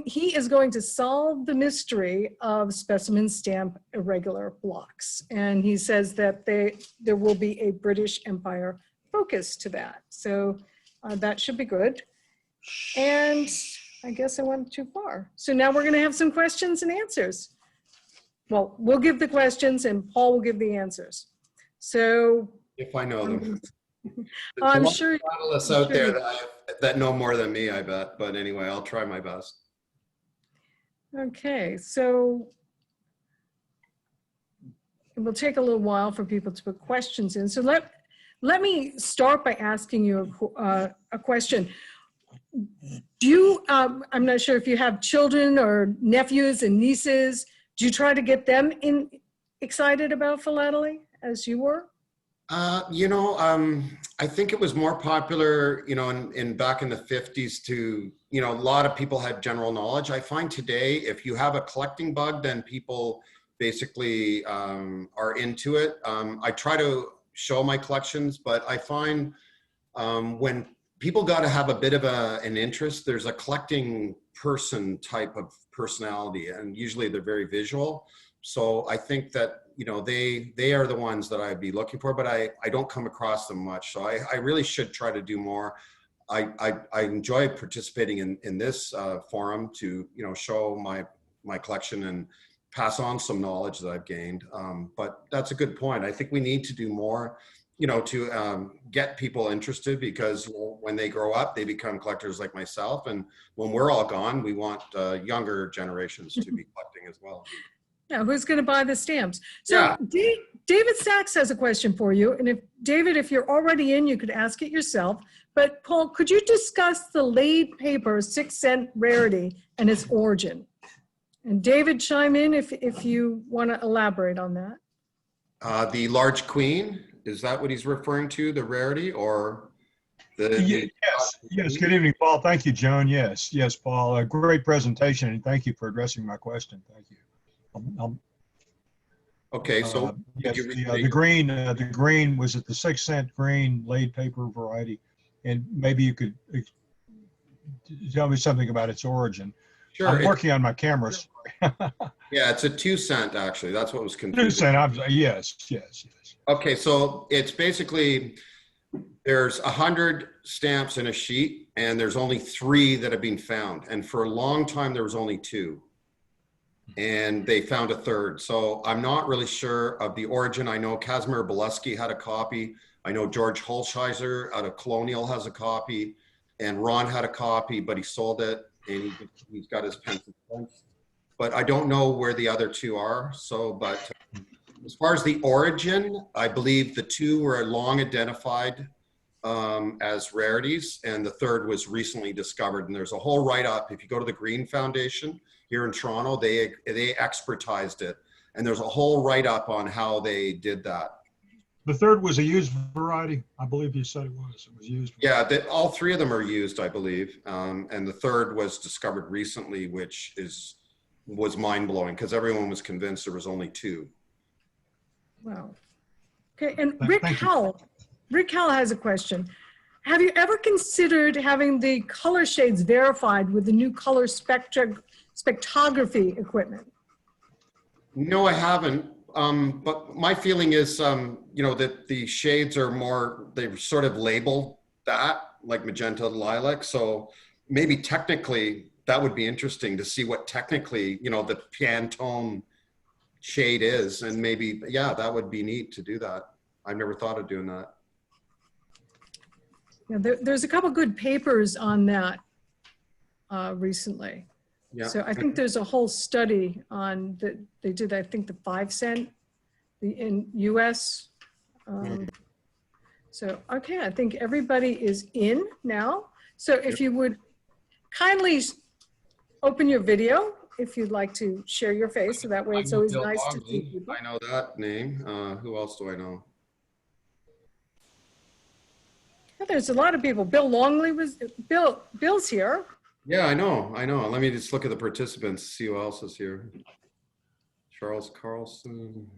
he is going to solve the mystery of specimen stamp irregular blocks. And he says that there will be a British Empire focus to that. So that should be good. And I guess I went too far. So now we're gonna have some questions and answers. Well, we'll give the questions and Paul will give the answers. So. If I know them. I'm sure. Analysts out there that know more than me, I bet. But anyway, I'll try my best. Okay, so it will take a little while for people to put questions in. So let me start by asking you a question. Do you, I'm not sure if you have children or nephews and nieces, do you try to get them excited about philately as you were? I think it was more popular, back in the 50s to, a lot of people had general knowledge. I find today, if you have a collecting bug, then people basically are into it. I try to show my collections, but I find when people got to have a bit of an interest, there's a collecting person type of personality, and usually they're very visual. So I think that, they are the ones that I'd be looking for, but I don't come across them much. So I really should try to do more. I enjoy participating in this forum to, show my collection and pass on some knowledge that I've gained. But that's a good point. I think we need to do more, to get people interested, because when they grow up, they become collectors like myself. And when we're all gone, we want younger generations to be collecting as well. Yeah, who's going to buy the stamps? So yeah. David Sachs has a question for you. And if David, if you're already in, you could ask it yourself. But Paul, could you discuss the laid paper 6-cent rarity and its origin? And David, chime in if you want to elaborate on that. The large queen, is that what he's referring to, the rarity, or the? Yes. Good evening, Paul. Thank you, Joan. Yes, Paul. A great presentation, and thank you for addressing my question. Thank you. Okay, so yes, the green was it the 6-cent green laid paper variety, and maybe you could tell me something about its origin. Sure, I'm working on my camera. Yeah, it's a 2-cent actually. That's what was confusing. 2-cent. Yes. Okay, so it's basically there's 100 stamps in a sheet, and there's only 3 that have been found. And for a long time, there was only 2. And they found a 3rd. So I'm not really sure of the origin. I know Kazimir Bileski had a copy. I know George Holsheiser out of Colonial has a copy. And Ron had a copy, but he sold it, and he's got his pencil. But I don't know where the other 2 are. So, but as far as the origin, I believe the 2 were long identified as rarities, and the 3rd was recently discovered. And there's a whole write-up. If you go to the Green Foundation here in Toronto, they expertised it, and there's a whole write-up on how they did that. The 3rd was a used variety. I believe you said it was. It was used. Yeah, all 3 of them are used, I believe, and the 3rd was discovered recently, which was mind-blowing because everyone was convinced there was only 2. Wow. Okay, and Rick Howell has a question. Have you ever considered having the color shades verified with the new color spectrography equipment? No, I haven't. But my feeling is, that the shades are more, they sort of label that like magenta and lilac. So maybe technically that would be interesting to see what technically, the Pantone shade is. And maybe, yeah, that would be neat to do that. I've never thought of doing that. Yeah, there's a couple good papers on that recently. Yeah. So I think there's a whole study on that they did, I think the 5-cent in US. So, okay, I think everybody is in now. So if you would kindly open your video, if you'd like to share your face, so that way it's always nice to see people. I know that name. Who else do I know? Yeah, there's a lot of people. Bill Longley Bill's here. Yeah, I know. Let me just look at the participants, see who else is here. Charles Carlson.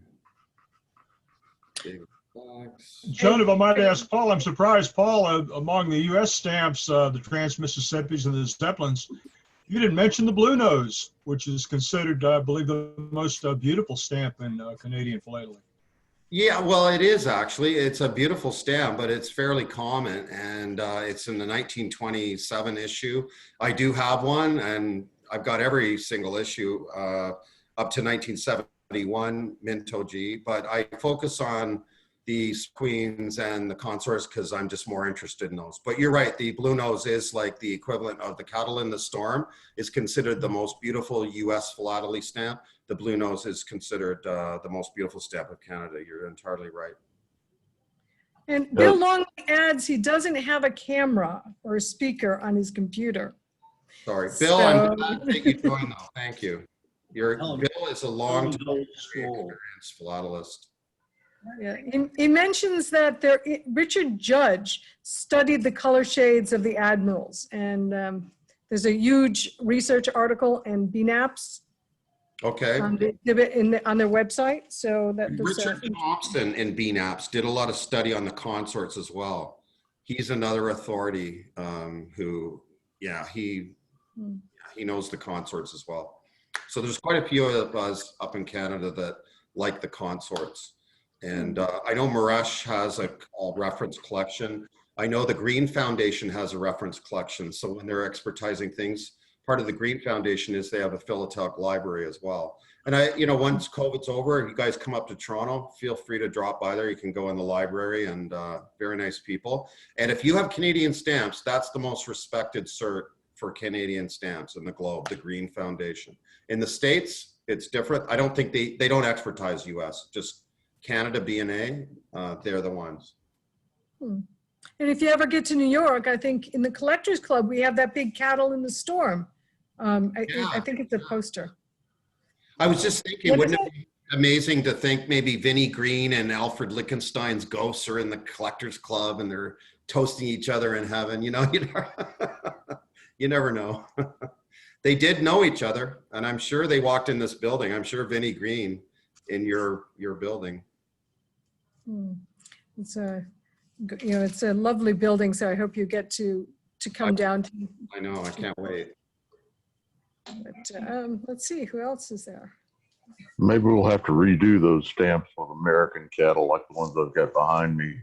David Fox. John, if I might ask Paul, I'm surprised, Paul, among the U.S. stamps, the Trans-Mississippis and the Zeppelins, you didn't mention the Blue Nose, which is considered, I believe, the most beautiful stamp in Canadian philately. Yeah, well, it is actually. It's a beautiful stamp, but it's fairly common, and it's in the 1927 issue. I do have one, and I've got every single issue up to 1971 Minto G, but I focus on the queens and the consorts because I'm just more interested in those. But you're right, the Blue Nose is like the equivalent of the Cattle in the Storm, is considered the most beautiful U.S. philately stamp. The Blue Nose is considered the most beautiful stamp of Canada. You're entirely right. And Bill Longley adds he doesn't have a camera or a speaker on his computer. Sorry, Bill, I'm glad that you joined though. Thank you. Bill is a long-time experienced philatelist. Yeah, he mentions that Richard Judge studied the color shades of the admirals, and there's a huge research article in BNAPS. Okay. On their website, so that Richard Thompson in BNAPS did a lot of study on the consorts as well. He's another authority who, yeah, he knows the consorts as well. So there's quite a few of us up in Canada that like the consorts. And I know Maresh has a reference collection. I know the Green Foundation has a reference collection. So when they're expertising things, part of the Green Foundation is they have a philatelic library as well. And once COVID's over, you guys come up to Toronto, feel free to drop by there. You can go in the library, and very nice people. And if you have Canadian stamps, that's the most respected cert for Canadian stamps in the globe, the Green Foundation. In the States, it's different. I don't think they don't expertise US, just Canada, BNA, they're the ones. Hmm. And if you ever get to New York, I think in the Collectors Club, we have that big Cattle in the Storm. I think it's a poster. I was just thinking, What wouldn't is it be amazing to think maybe Vinnie Green and Alfred Lichtenstein's ghosts are in the Collectors Club and they're toasting each other in heaven, you know, you never know. They did know each other, and I'm sure they walked in this building. I'm sure Vinnie Green in your building. It's a, you know, it's a lovely building, so I hope you get to come down to. I know, I can't wait. But let's see, who else is there? Maybe we'll have to redo those stamps with American cattle like the ones I've got behind me.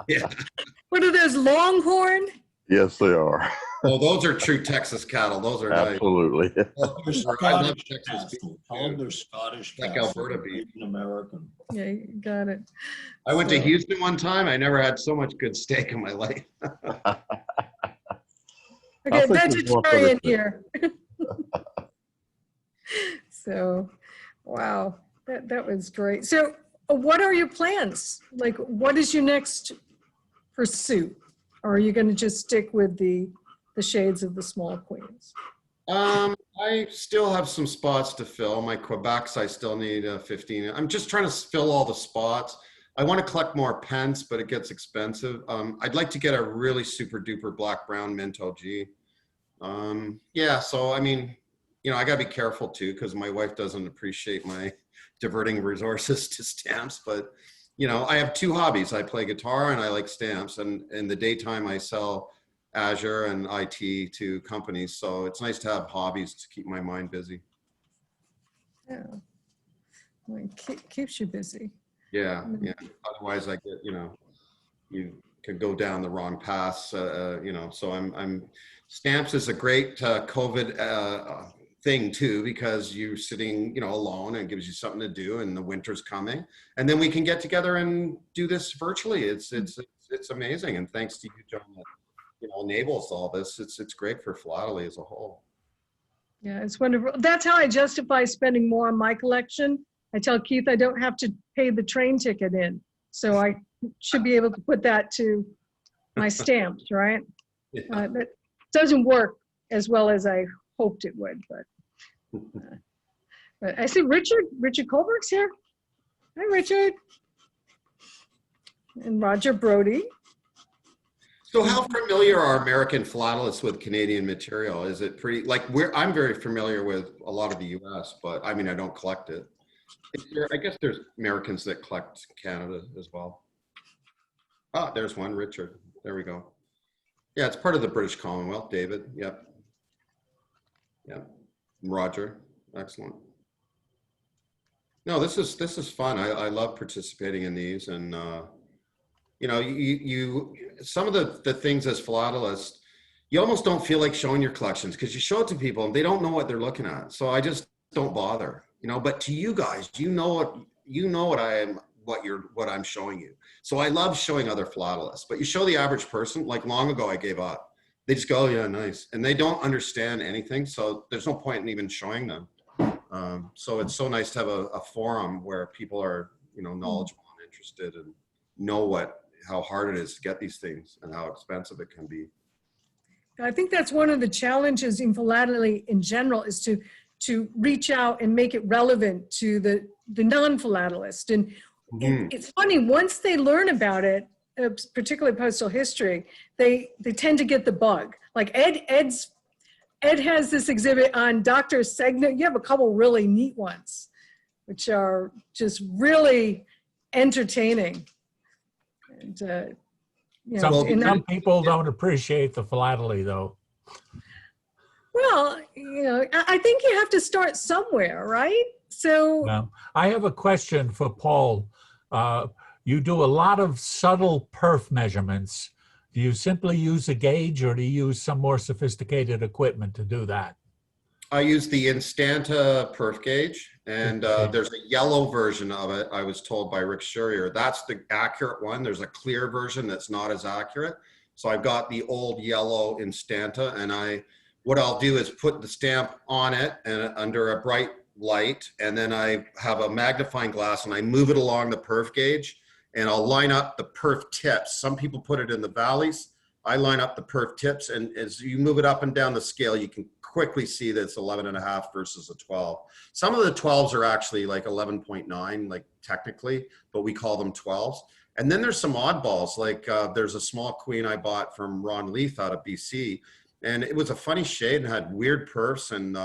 Yeah. What are those, Longhorn? Yes, they are. Well, those are true Texas cattle. Those are nice. Absolutely. I love Texas beef. They're Scottish. Like cats, Alberta beef. American. Yeah, you got it. I went to So- Houston one time. I never had so much good steak in my life. Okay, think there's one vegetarian other thing. here. So, wow, that was great. So what are your plans? Like, what is your next pursuit? Or are you going to just stick with the shades of the small queens? I still have some spots to fill. My Quebecs, I still need 15. I'm just trying to fill all the spots. I want to collect more pence, but it gets expensive. I'd like to get a really super duper black brown mint OG. Yeah, so I mean, you know, I gotta be careful too, because my wife doesn't appreciate my diverting resources to stamps, but you know, I have two hobbies. I play guitar and I like stamps, and in the daytime I sell Azure and IT to companies. So it's nice to have hobbies to keep my mind busy. Yeah, well, keeps you busy. Yeah, yeah. Otherwise I get, you know, you could go down the wrong paths, you know, so I'm stamps is a great COVID thing too, because you're sitting, you know, alone, and it gives you something to do, and the winter's coming, and then we can get together and do this virtually. It's amazing, and thanks to you, John, that, you know, enables all this. It's great for Philately as a whole. Yeah, it's wonderful. That's how I justify spending more on my collection. I tell Keith I don't have to pay the train ticket in, so I should be able to put that to my stamps, right? Yeah. That doesn't work as well as I hoped it would, but I see Richard Colberg's here. Hi, Richard. And Roger Brody. So how familiar are American philatelists with Canadian material? Is it pretty, like, I'm very familiar with a lot of the US, but I mean, I don't collect it. I guess there's Americans that collect Canada as well. Ah, there's one, Richard. There we go. Yeah, it's part of the British Commonwealth, David. Yep. Yep. Roger. Excellent. No, this is fun. I love participating in these, and you know, you some of the things as philatelists, you almost don't feel like showing your collections, because you show it to people and they don't know what they're looking at. So I just don't bother, you know. But to you guys, you know what I'm showing you. So I love showing other philatelists. But you show the average person, like long ago I gave up. They just go, oh, yeah, nice, and they don't understand anything. So there's no point in even showing them. So it's so nice to have a forum where people are, you know, knowledgeable and interested, and know how hard it is to get these things and how expensive it can be. I think that's one of the challenges in philately in general, is to reach out and make it relevant to the non-philatelist. And it's funny, once they learn about it, particularly postal history, they tend to get the bug. Like Ed has this exhibit on Dr. Segna. You have a couple really neat ones, which are just really entertaining. And, you know, Some people don't appreciate the philately, though. well, you know, I think you have to start somewhere, right? So No. I have a question for Paul. You do a lot of subtle perf measurements. Do you simply use a gauge, or do you use some more sophisticated equipment to do that? I use the Instanta perf gauge, and there's a yellow version of it, I was told by Rick Schurrier. That's the accurate one. There's a clear version that's not as accurate. So I've got the old yellow Instanta, and what I'll do is put the stamp on it, and under a bright light, and then I have a magnifying glass and I move it along the perf gauge, and I'll line up the perf tips. Some people put it in the valleys. I line up the perf tips, and as you move it up and down the scale, you can quickly see that it's 11.5 versus a 12. Some of the 12s are actually like 11.9, like technically, but we call them 12s. And then there's some oddballs, like there's a small queen I bought from Ron Leith out of BC, and it was a funny shade and had weird perfs, and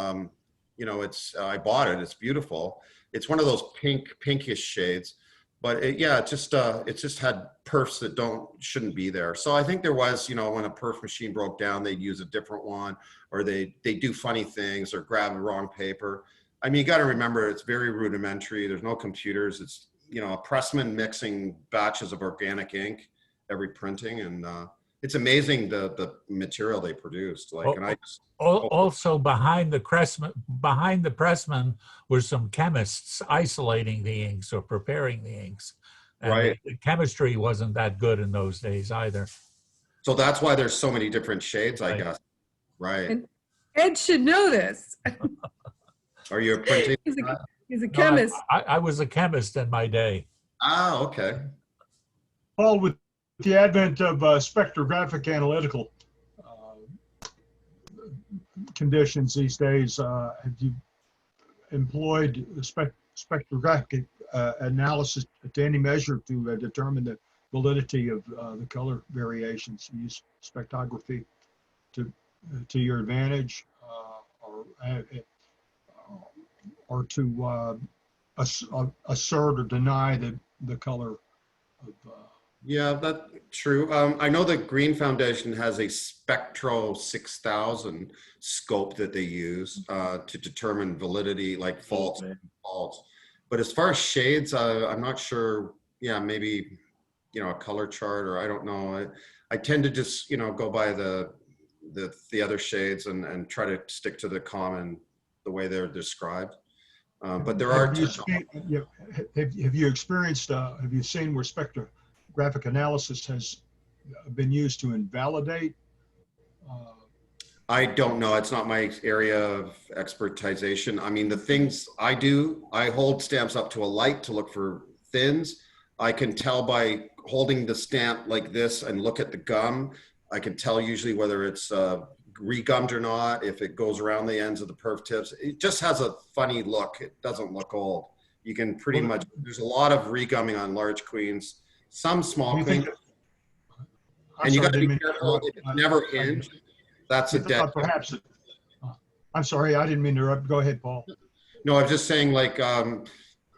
you know, I bought it, it's beautiful. It's one of those pinkish shades, but it just had perfs that shouldn't be there. So I think there was, you know, when a perf machine broke down, they'd use a different one, or they do funny things or grab the wrong paper. I mean, you got to remember, it's very rudimentary. There's no computers. It's, you know, a pressman mixing batches of organic ink every printing, and it's amazing the material they produced. Like, and I just, also behind the pressman were some chemists isolating the inks or preparing the inks. And right. The chemistry wasn't that good in those days either. So that's why there's so many different shades, I guess. Right. And Ed should know this. Are you a printing? He's a chemist. No, I was a chemist in my day. Ah, okay. Paul, with the advent of spectrographic analytical conditions these days, have you employed spectrographic analysis to any measure to determine the validity of the color variations? You use spectrography to your advantage, or to assert or deny the color of yeah, that's true. I know the Green Foundation has a Spectro 6000 scope that they use to determine validity, like faults. But as far as shades, I'm not sure. Yeah, maybe, you know, a color chart, or I don't know. I tend to just, you know, go by the other shades and try to stick to the common, the way they're described. But there are. Have you experienced? Have you seen where spectrographic analysis has been used to invalidate? I don't know. It's not my area of expertization. I mean, the things I do, I hold stamps up to a light to look for thins. I can tell by holding the stamp like this and look at the gum. I can tell usually whether it's regummed or not, if it goes around the ends of the perf tips. It just has a funny look. It doesn't look old. You can pretty much, there's a lot of regumming on large queens, some small queens. And you got to be careful, it's never hinged. That's a dead. Perhaps. I'm sorry, I didn't mean to interrupt. Go ahead, Paul. No, I'm just saying, like,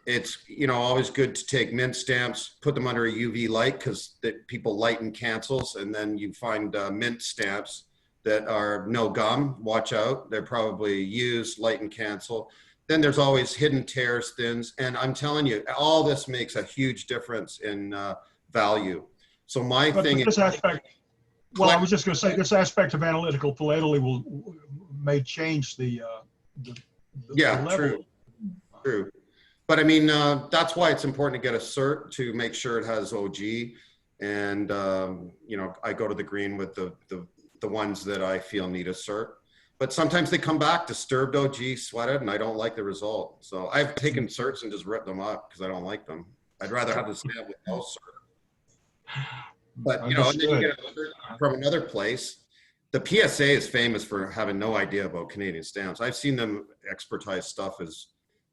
it's, you know, always good to take mint stamps, put them under a UV light, because people lighten cancels, and then you find mint stamps that are no gum. Watch out, they're probably used, light and cancel. Then there's always hidden tears, thins, and I'm telling you, all this makes a huge difference in value. So my thing is aspect. Well, I was just going to say this aspect of analytical philately may change the yeah, level. True. But I mean, that's why it's important to get a cert to make sure it has OG. And you know, I go to the green with the ones that I feel need a cert. But sometimes they come back disturbed OG, sweated, and I don't like the result. So I've taken certs and just ripped them up because I don't like them. I'd rather have the stamp with no cert. But you know, and then you get a cert from another place. The PSA is famous for having no idea about Canadian stamps. I've seen them expertise stuff as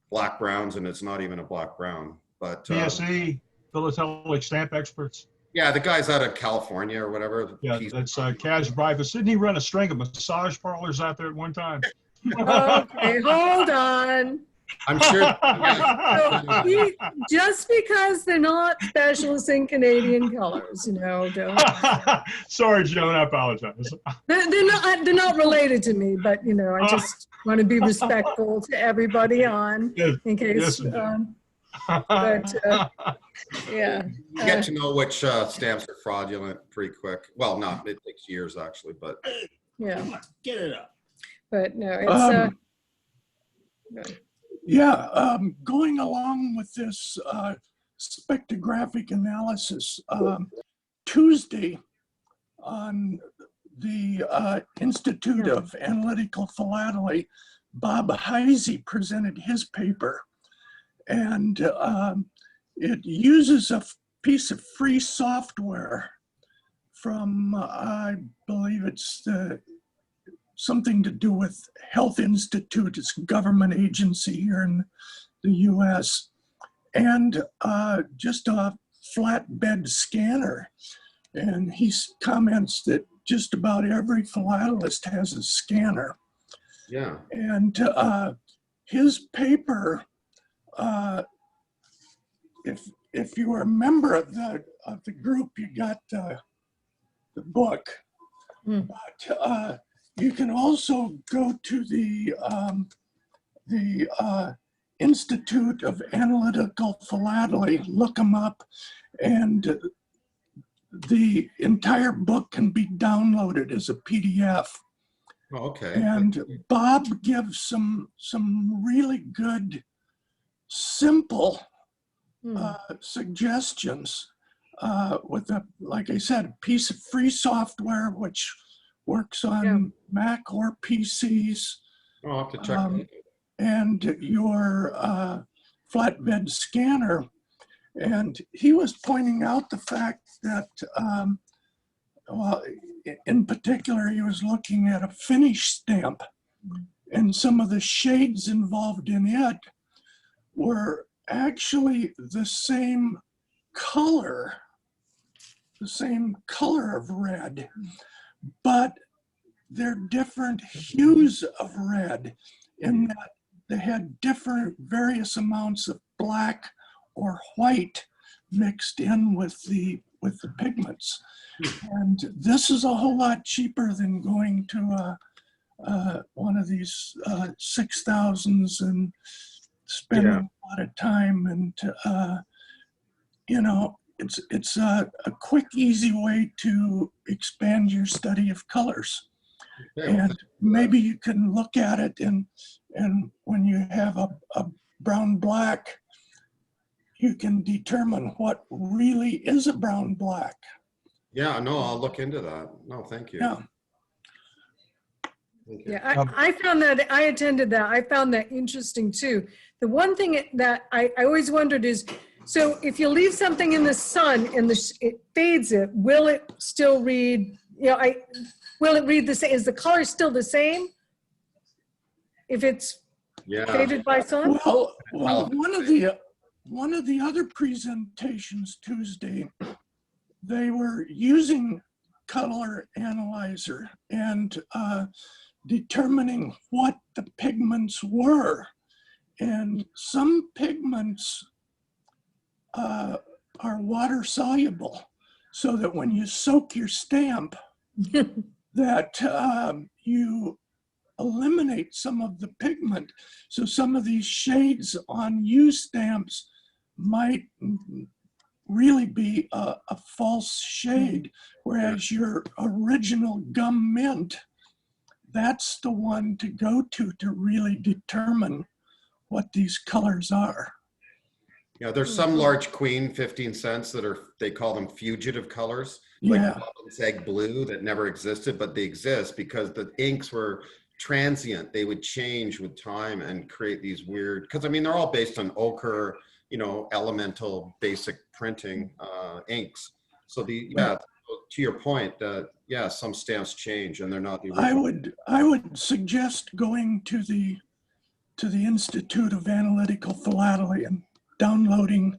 black browns, and it's not even a black brown. But PSE, philatelic stamp experts. Yeah, the guy's out of California or whatever. Yeah, that's Kaz Brivas. Didn't he run a string of massage parlors out there at one time? Okay, hold on. I'm sure. So just because they're not specialists in Canadian colors, you know, don't. Sorry, Joan, I apologize. They're not related to me, but you know, I just want to be respectful to everybody on, in case. But yeah, you get to know which stamps are fraudulent pretty quick. Well, not, it takes years actually, but yeah, Get it up. but no, it's yeah, going along with this spectrographic analysis, Tuesday on the Institute of Analytical Philately, Bob Heisey presented his paper, and it uses a piece of free software from, I believe it's something to do with Health Institute. It's a government agency here in the US, and just a flatbed scanner. And he comments that just about every philatelist has a scanner. Yeah. And his paper, if you are a member of the group, you got the book. Mm. But you can also go to the Institute of Analytical Philately, look them up, and the entire book can be downloaded as a PDF. Oh, okay. And Bob gives some really good, simple suggestions with like I said, a piece of free software which works on Mac or PCs. I'll have to check that out. And your flatbed scanner. And he was pointing out the fact that, well, in particular, he was looking at a finish stamp, and some of the shades involved in it were actually the same color of red, but they're different hues of red in that they had different various amounts of black or white mixed in with the pigments. And this is a whole lot cheaper than going to one of these 6,000s and spending a lot of time. And you know, it's a quick, easy way to expand your study of colors. And maybe you can look at it, and when you have a brown black, you can determine what really is a brown black. Yeah, no, I'll look into that. No, thank you. Yeah. Thank you. Yeah, I found that, I attended that. I found that interesting too. The one thing that I always wondered is, so if you leave something in the sun and it fades it, will it still read, you know, will it read the same? Is the color still the same if it's faded by sun? Well, one of the other presentations Tuesday, they were using color analyzer and determining what the pigments were. And some pigments are water soluble, so that when you soak your stamp, that you eliminate some of the pigment. So some of these shades on U stamps might really be a false shade, whereas your original gum mint, that's the one to go to really determine what these colors are. Yeah, there's some large queen 15 cents that they call them fugitive colors, like Robin's egg blue, that never existed, but they exist because the inks were transient. They would change with time and create these weird, because I mean, they're all based on ochre, you know, elemental basic printing inks. So to your point, some stamps change and they're not the original. I would suggest going to the Institute of Analytical Philately and downloading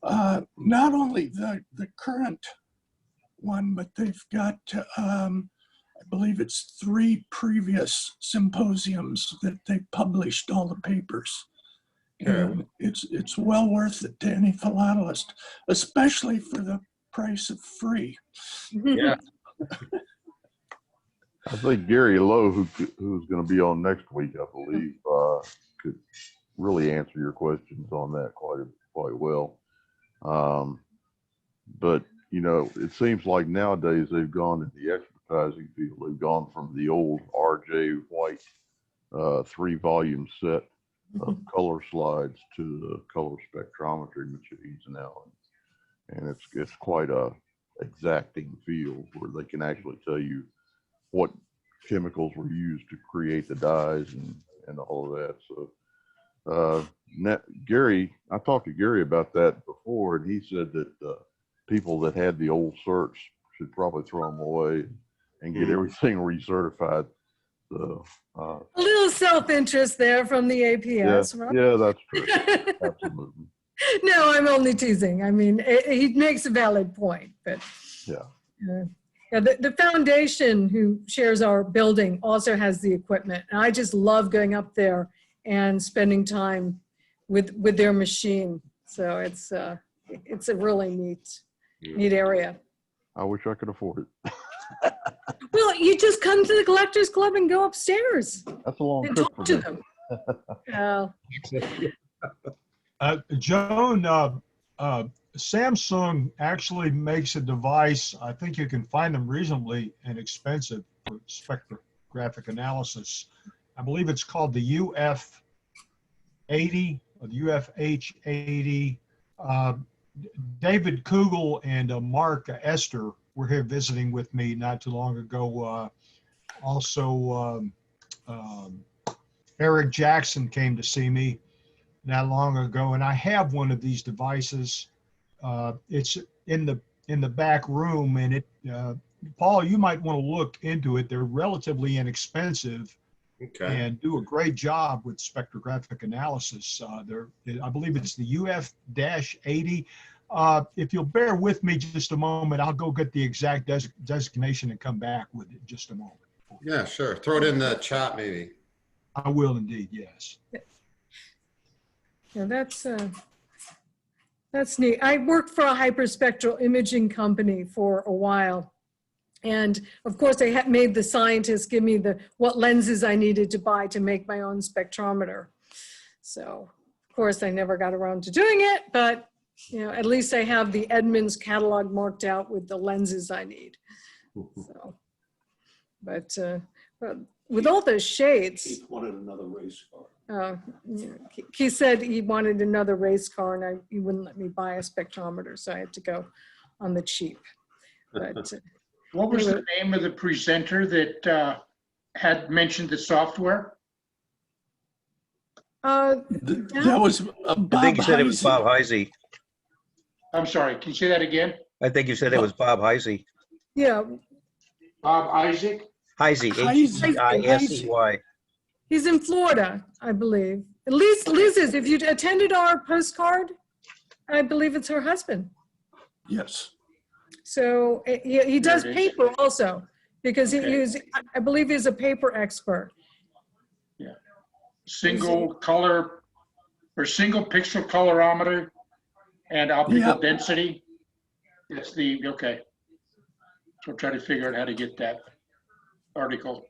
not only the current one, but they've got I believe it's 3 previous symposiums that they published all the papers. And it's well worth it to any philatelist, especially for the price of free. Yeah. I think Gary Lowe, who's going to be on next week, I believe, could really answer your questions on that quite well. But you know, it seems like nowadays they've gone in the advertising field. They've gone from the old R.J. White 3-volume set of color slides to the color spectrometry machines now, and it's quite a exacting field where they can actually tell you what chemicals were used to create the dyes and all of that. So Gary, I talked to Gary about that before, and he said that people that had the old certs should probably throw them away and get everything recertified. So, A little self-interest there from the APS, right? yeah, that's true. Absolutely. No, I'm only teasing. I mean, he makes a valid point, but Yeah. yeah, the foundation who shares our building also has the equipment. And I just love going up there and spending time with their machine. So it's a really neat area. I wish I could afford it. Well, you just come to the Collectors Club and go upstairs That's a long and trip talk for to me. them. Joan, Samsung actually makes a device. I think you can find them reasonably inexpensive for spectrographic analysis. I believe it's called the UF80 or the UFH80. David Kugel and Mark Esther were here visiting with me not too long ago. Also, Eric Jackson came to see me not long ago, and I have one of these devices. It's in the back room, and it Paul, you might want to look into it. They're relatively inexpensive. Okay. And do a great job with spectrographic analysis. I believe it's the UF-80. If you'll bear with me just a moment, I'll go get the exact designation and come back with it in just a moment. Yeah, sure. Throw it in the chat, maybe. I will indeed, yes. Yeah, that's neat. I worked for a hyperspectral imaging company for a while. And of course, they had made the scientists give me what lenses I needed to buy to make my own spectrometer. So of course, I never got around to doing it, but at least I have the Edmunds catalog marked out with the lenses I need. So, but with all those shades. Keith wanted another race car. He said he wanted another race car, and he wouldn't let me buy a spectrometer, so I had to go on the cheap. But what was the name of the presenter that had mentioned the software? That was Bob I think you said it was Heisey. Bob Heisey. I'm sorry, can you say that again? I think you said it was Bob Heisey. yeah, Bob Isaac? Heisey, Heisey. Heisey. he's in Florida, I believe. At least Liz's, if you attended our postcard, I believe it's her husband. Yes. So he does There it is. paper also, because Okay. I believe he's a paper expert. Single color or single pixel colorimeter and optical Yep. density. That's okay. So we'll try to figure out how to get that article.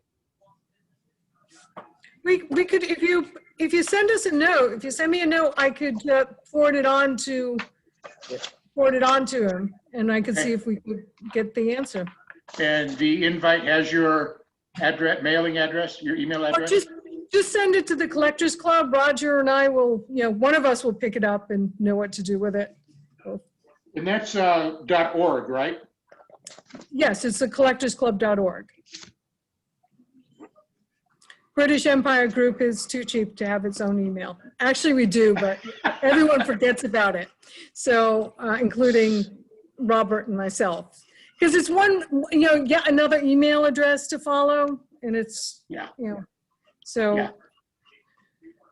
We could, if you send us a note, if you send me a note, I could forward it on to him, and I could see if we could get the answer. And the invite has your address, mailing address, your email Or address? just send it to the Collectors Club. Roger and I will, one of us will pick it up and know what to do with it. And that's .org, right? Yes, it's the collectorsclub.org. British Empire Group is too cheap to have its own email. Actually, we do, but everyone forgets about it. So, including Robert and myself. Because it's yet another email address to follow, and it's, so,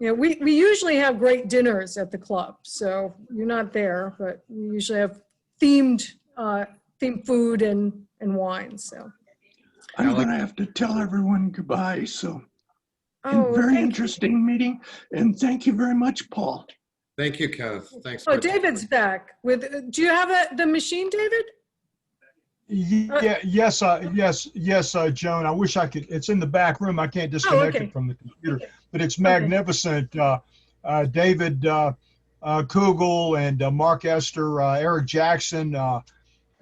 we usually have great dinners at the club. So you're not there, but we usually have themed food and wine, so. I'm going to have to tell everyone goodbye. So, Oh, very thank interesting meeting. And thank you very much, Paul. Thank you, Kenneth. Thanks. Oh, David's back with, do you have the machine, David? Yes, Joan. I wish I could. It's in the back room. I can't disconnect it from the computer, but it's magnificent. David Kugel and Mark Esther, Eric Jackson,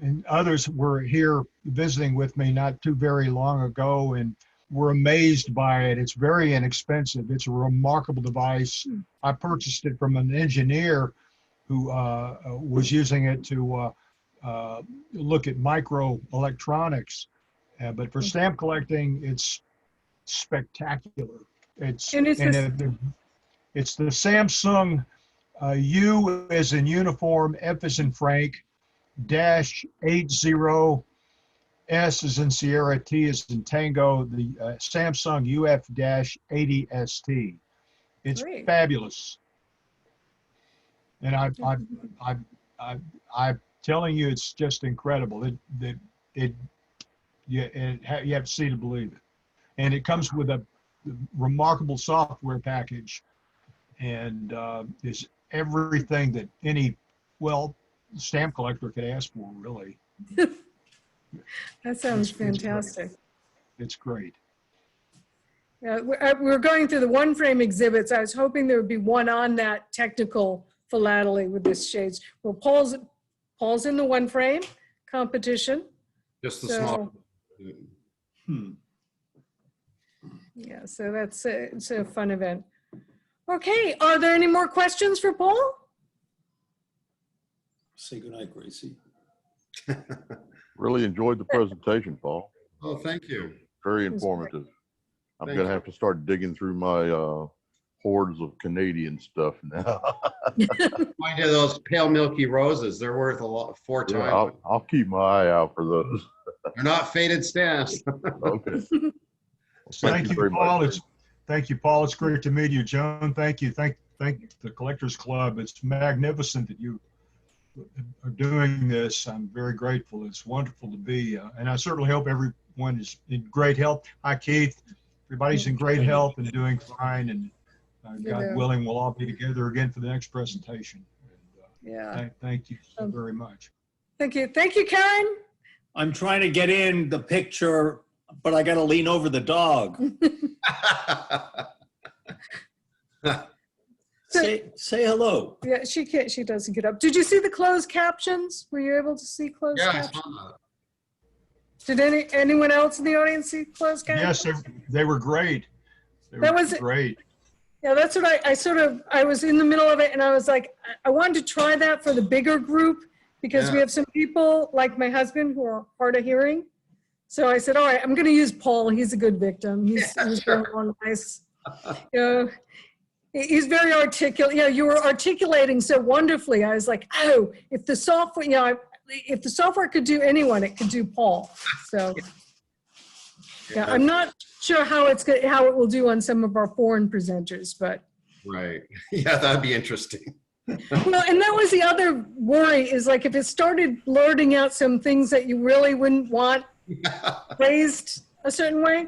and others were here visiting with me not too very long ago, and were amazed by it. It's very inexpensive. It's a remarkable device. I purchased it from an engineer who was using it to look at microelectronics. But for stamp collecting, it's spectacular. It's And it's and this- it's the Samsung U as in uniform, F as in Frank, dash 80, S as in Sierra, T as in Tango, the Samsung UF-80ST. It's Great. fabulous. And I'm telling you, it's just incredible. You have to see to believe it. And it comes with a remarkable software package, and is everything that any, well, stamp collector could ask for, really. That sounds It's great. fantastic. It's great. Yeah, we're going through the one frame exhibits. I was hoping there would be one on that technical philately with this shades. Well, Paul's in the one frame competition. Just the So- small. Yeah, so it's a fun event. Okay, are there any more questions for Paul? Say goodnight, Gracie. Really enjoyed the presentation, Paul. Oh, thank you. Very It was informative. I'm Thank gonna you. have to start digging through my hordes of Canadian stuff now. Find you those pale milky roses. They're worth a lot, 4 Yeah, times. I'll keep my eye out for those. They're not faded stamps. Okay. Thank you, very Paul. much. Thank you, Paul. It's great to meet you, Joan. Thank you. Thank the Collectors Club. It's magnificent that you are doing this. I'm very grateful. It's wonderful to be, and I certainly hope everyone is in great health. Hi, Keith. Everybody's in great health and doing fine, and God Ditto. willing, we'll all be together again for the next presentation. Yeah, Thank you so very much. thank you. Thank you, Karen. I'm trying to get in the picture, but I got to lean over the dog. Say hello. Yeah, she can't, she doesn't get up. Did you see the closed captions? Were you able to see closed Yeah, I captions? saw that. Did anyone else in the audience see closed captions? Yes, they were great. They That were was- great. Yeah, that's what I was in the middle of it and I was like, I wanted to try that for the bigger group because we Yeah. have some people like my husband who are hard of hearing. So I said, all right, I'm going to use Paul. He's a good victim. He's sure. going on nice. You know, he's very articulate. You know, you were articulating so wonderfully. I was like, oh, if the software, you know, if the software could do anyone, it could do Paul. So yeah, I'm not sure how it will do on some of our foreign presenters, but. Right. Yeah, that'd be interesting. Well, and that was the other worry is like if it started blurting out some things that you really wouldn't want phrased a certain way.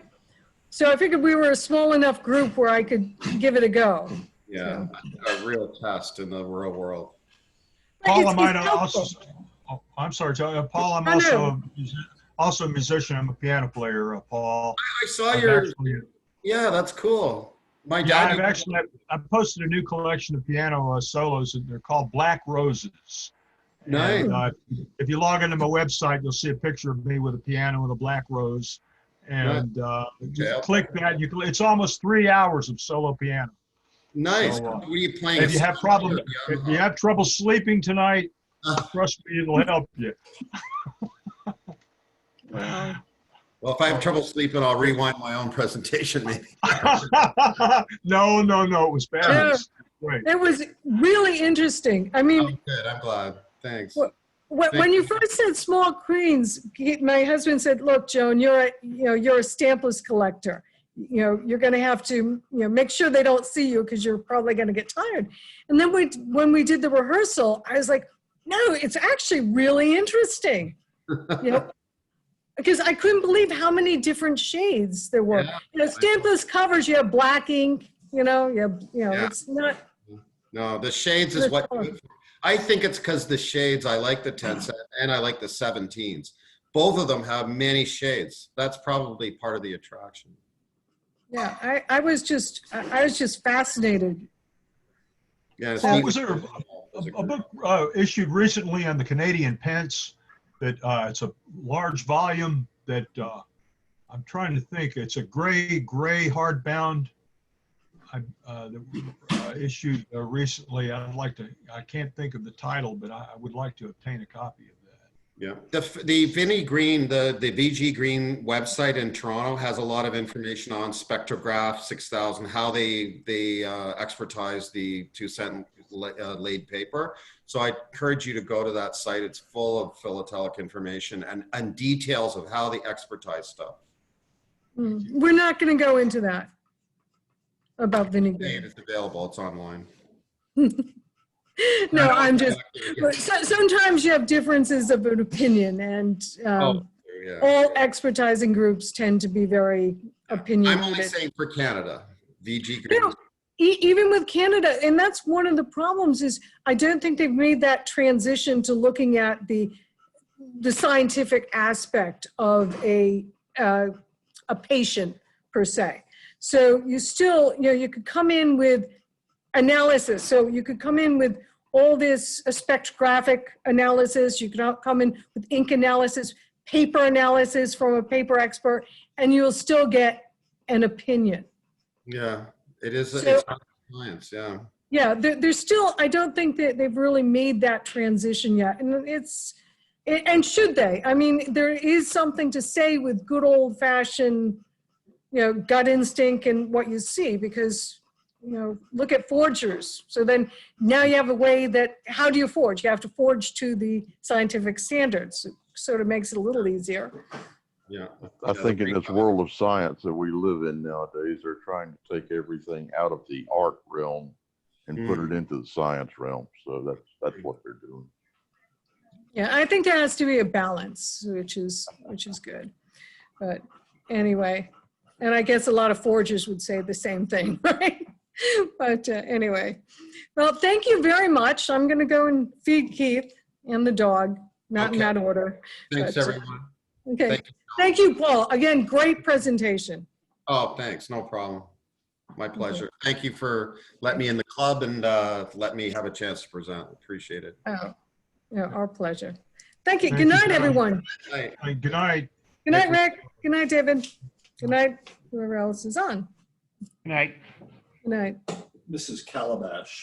So I figured we were a small enough group where I could give it a go. Yeah, a real test in the real world. Paul, I It's might helpful. also, oh, I'm sorry, Joe. Paul, I'm Oh, no. also a musician. I'm a piano player, Paul. I saw I've your, actually- yeah, that's cool. My Yeah, dad. I've posted a new collection of piano solos, and they're called Black Roses. Nice. And, if you log into my website, you'll see a picture of me with a piano and a black rose. And just click that. It's almost 3 hours of solo piano. Nice. So, What are you playing? If you have trouble sleeping tonight, trust me, it'll help you. Wow. Well, if I have trouble sleeping, I'll rewind my own presentation maybe. No, it was bad. Yeah. Great. It was really interesting. I mean, Oh, good. I'm glad. Thanks. when you first said small queens, my husband said, look, Joan, you're a stampless collector. You know, you're going to have to, you know, make sure they don't see you because you're probably going to get tired. And then when we did the rehearsal, I was like, no, it's actually really interesting. You know, because I couldn't believe how many different shades there were. Yeah. You know, stampless covers, you have black ink, Yeah. it's not. No, the shades is what. I think it's because the shades, I like the 10 set and I like the 17s. Both of them have many shades. That's probably part of the attraction. Yeah, I was just fascinated. Yeah. Paul, was there a book issued recently on the Canadian pence that it's a large volume that I'm trying to think. It's a gray hardbound that issued recently. I can't think of the title, but I would like to obtain a copy of that. Yeah, the Vinnie Green, the VG Green website in Toronto has a lot of information on spectrograph 6000, how they expertise the 2-cent laid paper. So I encourage you to go to that site. It's full of philatelic information and details of how they expertise stuff. We're not going to go into that about vinegar. It's available. It's online. No, I'm just, but sometimes you have differences of an opinion, and Yeah. all expertising groups tend to be very opinionated. I'm only saying for Canada, VG Green. No, even with Canada, and that's one of the problems, is I don't think they've made that transition to looking at the scientific aspect of a patient per se. So you still, you could come in with analysis. So you could come in with all this spectrographic analysis. You could come in with ink analysis, paper analysis from a paper expert, and you'll still get an opinion. Yeah, it is. So, it's science. Yeah. Yeah, there's still, I don't think that they've really made that transition yet. And and should they? I mean, there is something to say with good old fashioned, gut instinct and what you see, because look at forgers. So then now you have a way that, how do you forge? You have to forge to the scientific standards. It sort of makes it a little easier. Yeah. I think in this world of science that we live in nowadays, they're trying to take everything out of the art realm and put it into the science realm. So that's what they're doing. Yeah, I think there has to be a balance, which is good. But anyway, and I guess a lot of forgers would say the same thing, right? But anyway, well, thank you very much. I'm going to go and feed Keith and the dog, not in that order. Thanks, but, everyone. Okay. Thank you, Paul. Again, great presentation. Oh, thanks. No problem. My pleasure. Thank you for letting me in the club and let me have a chance to present. Appreciate it. Oh, yeah, our pleasure. Thank you. Thank Good you, night, John. everyone. Right. Good night. Good night, Rick. Good night, David. Good night, whoever else is on. Good night. Good night. Mrs. Calabash.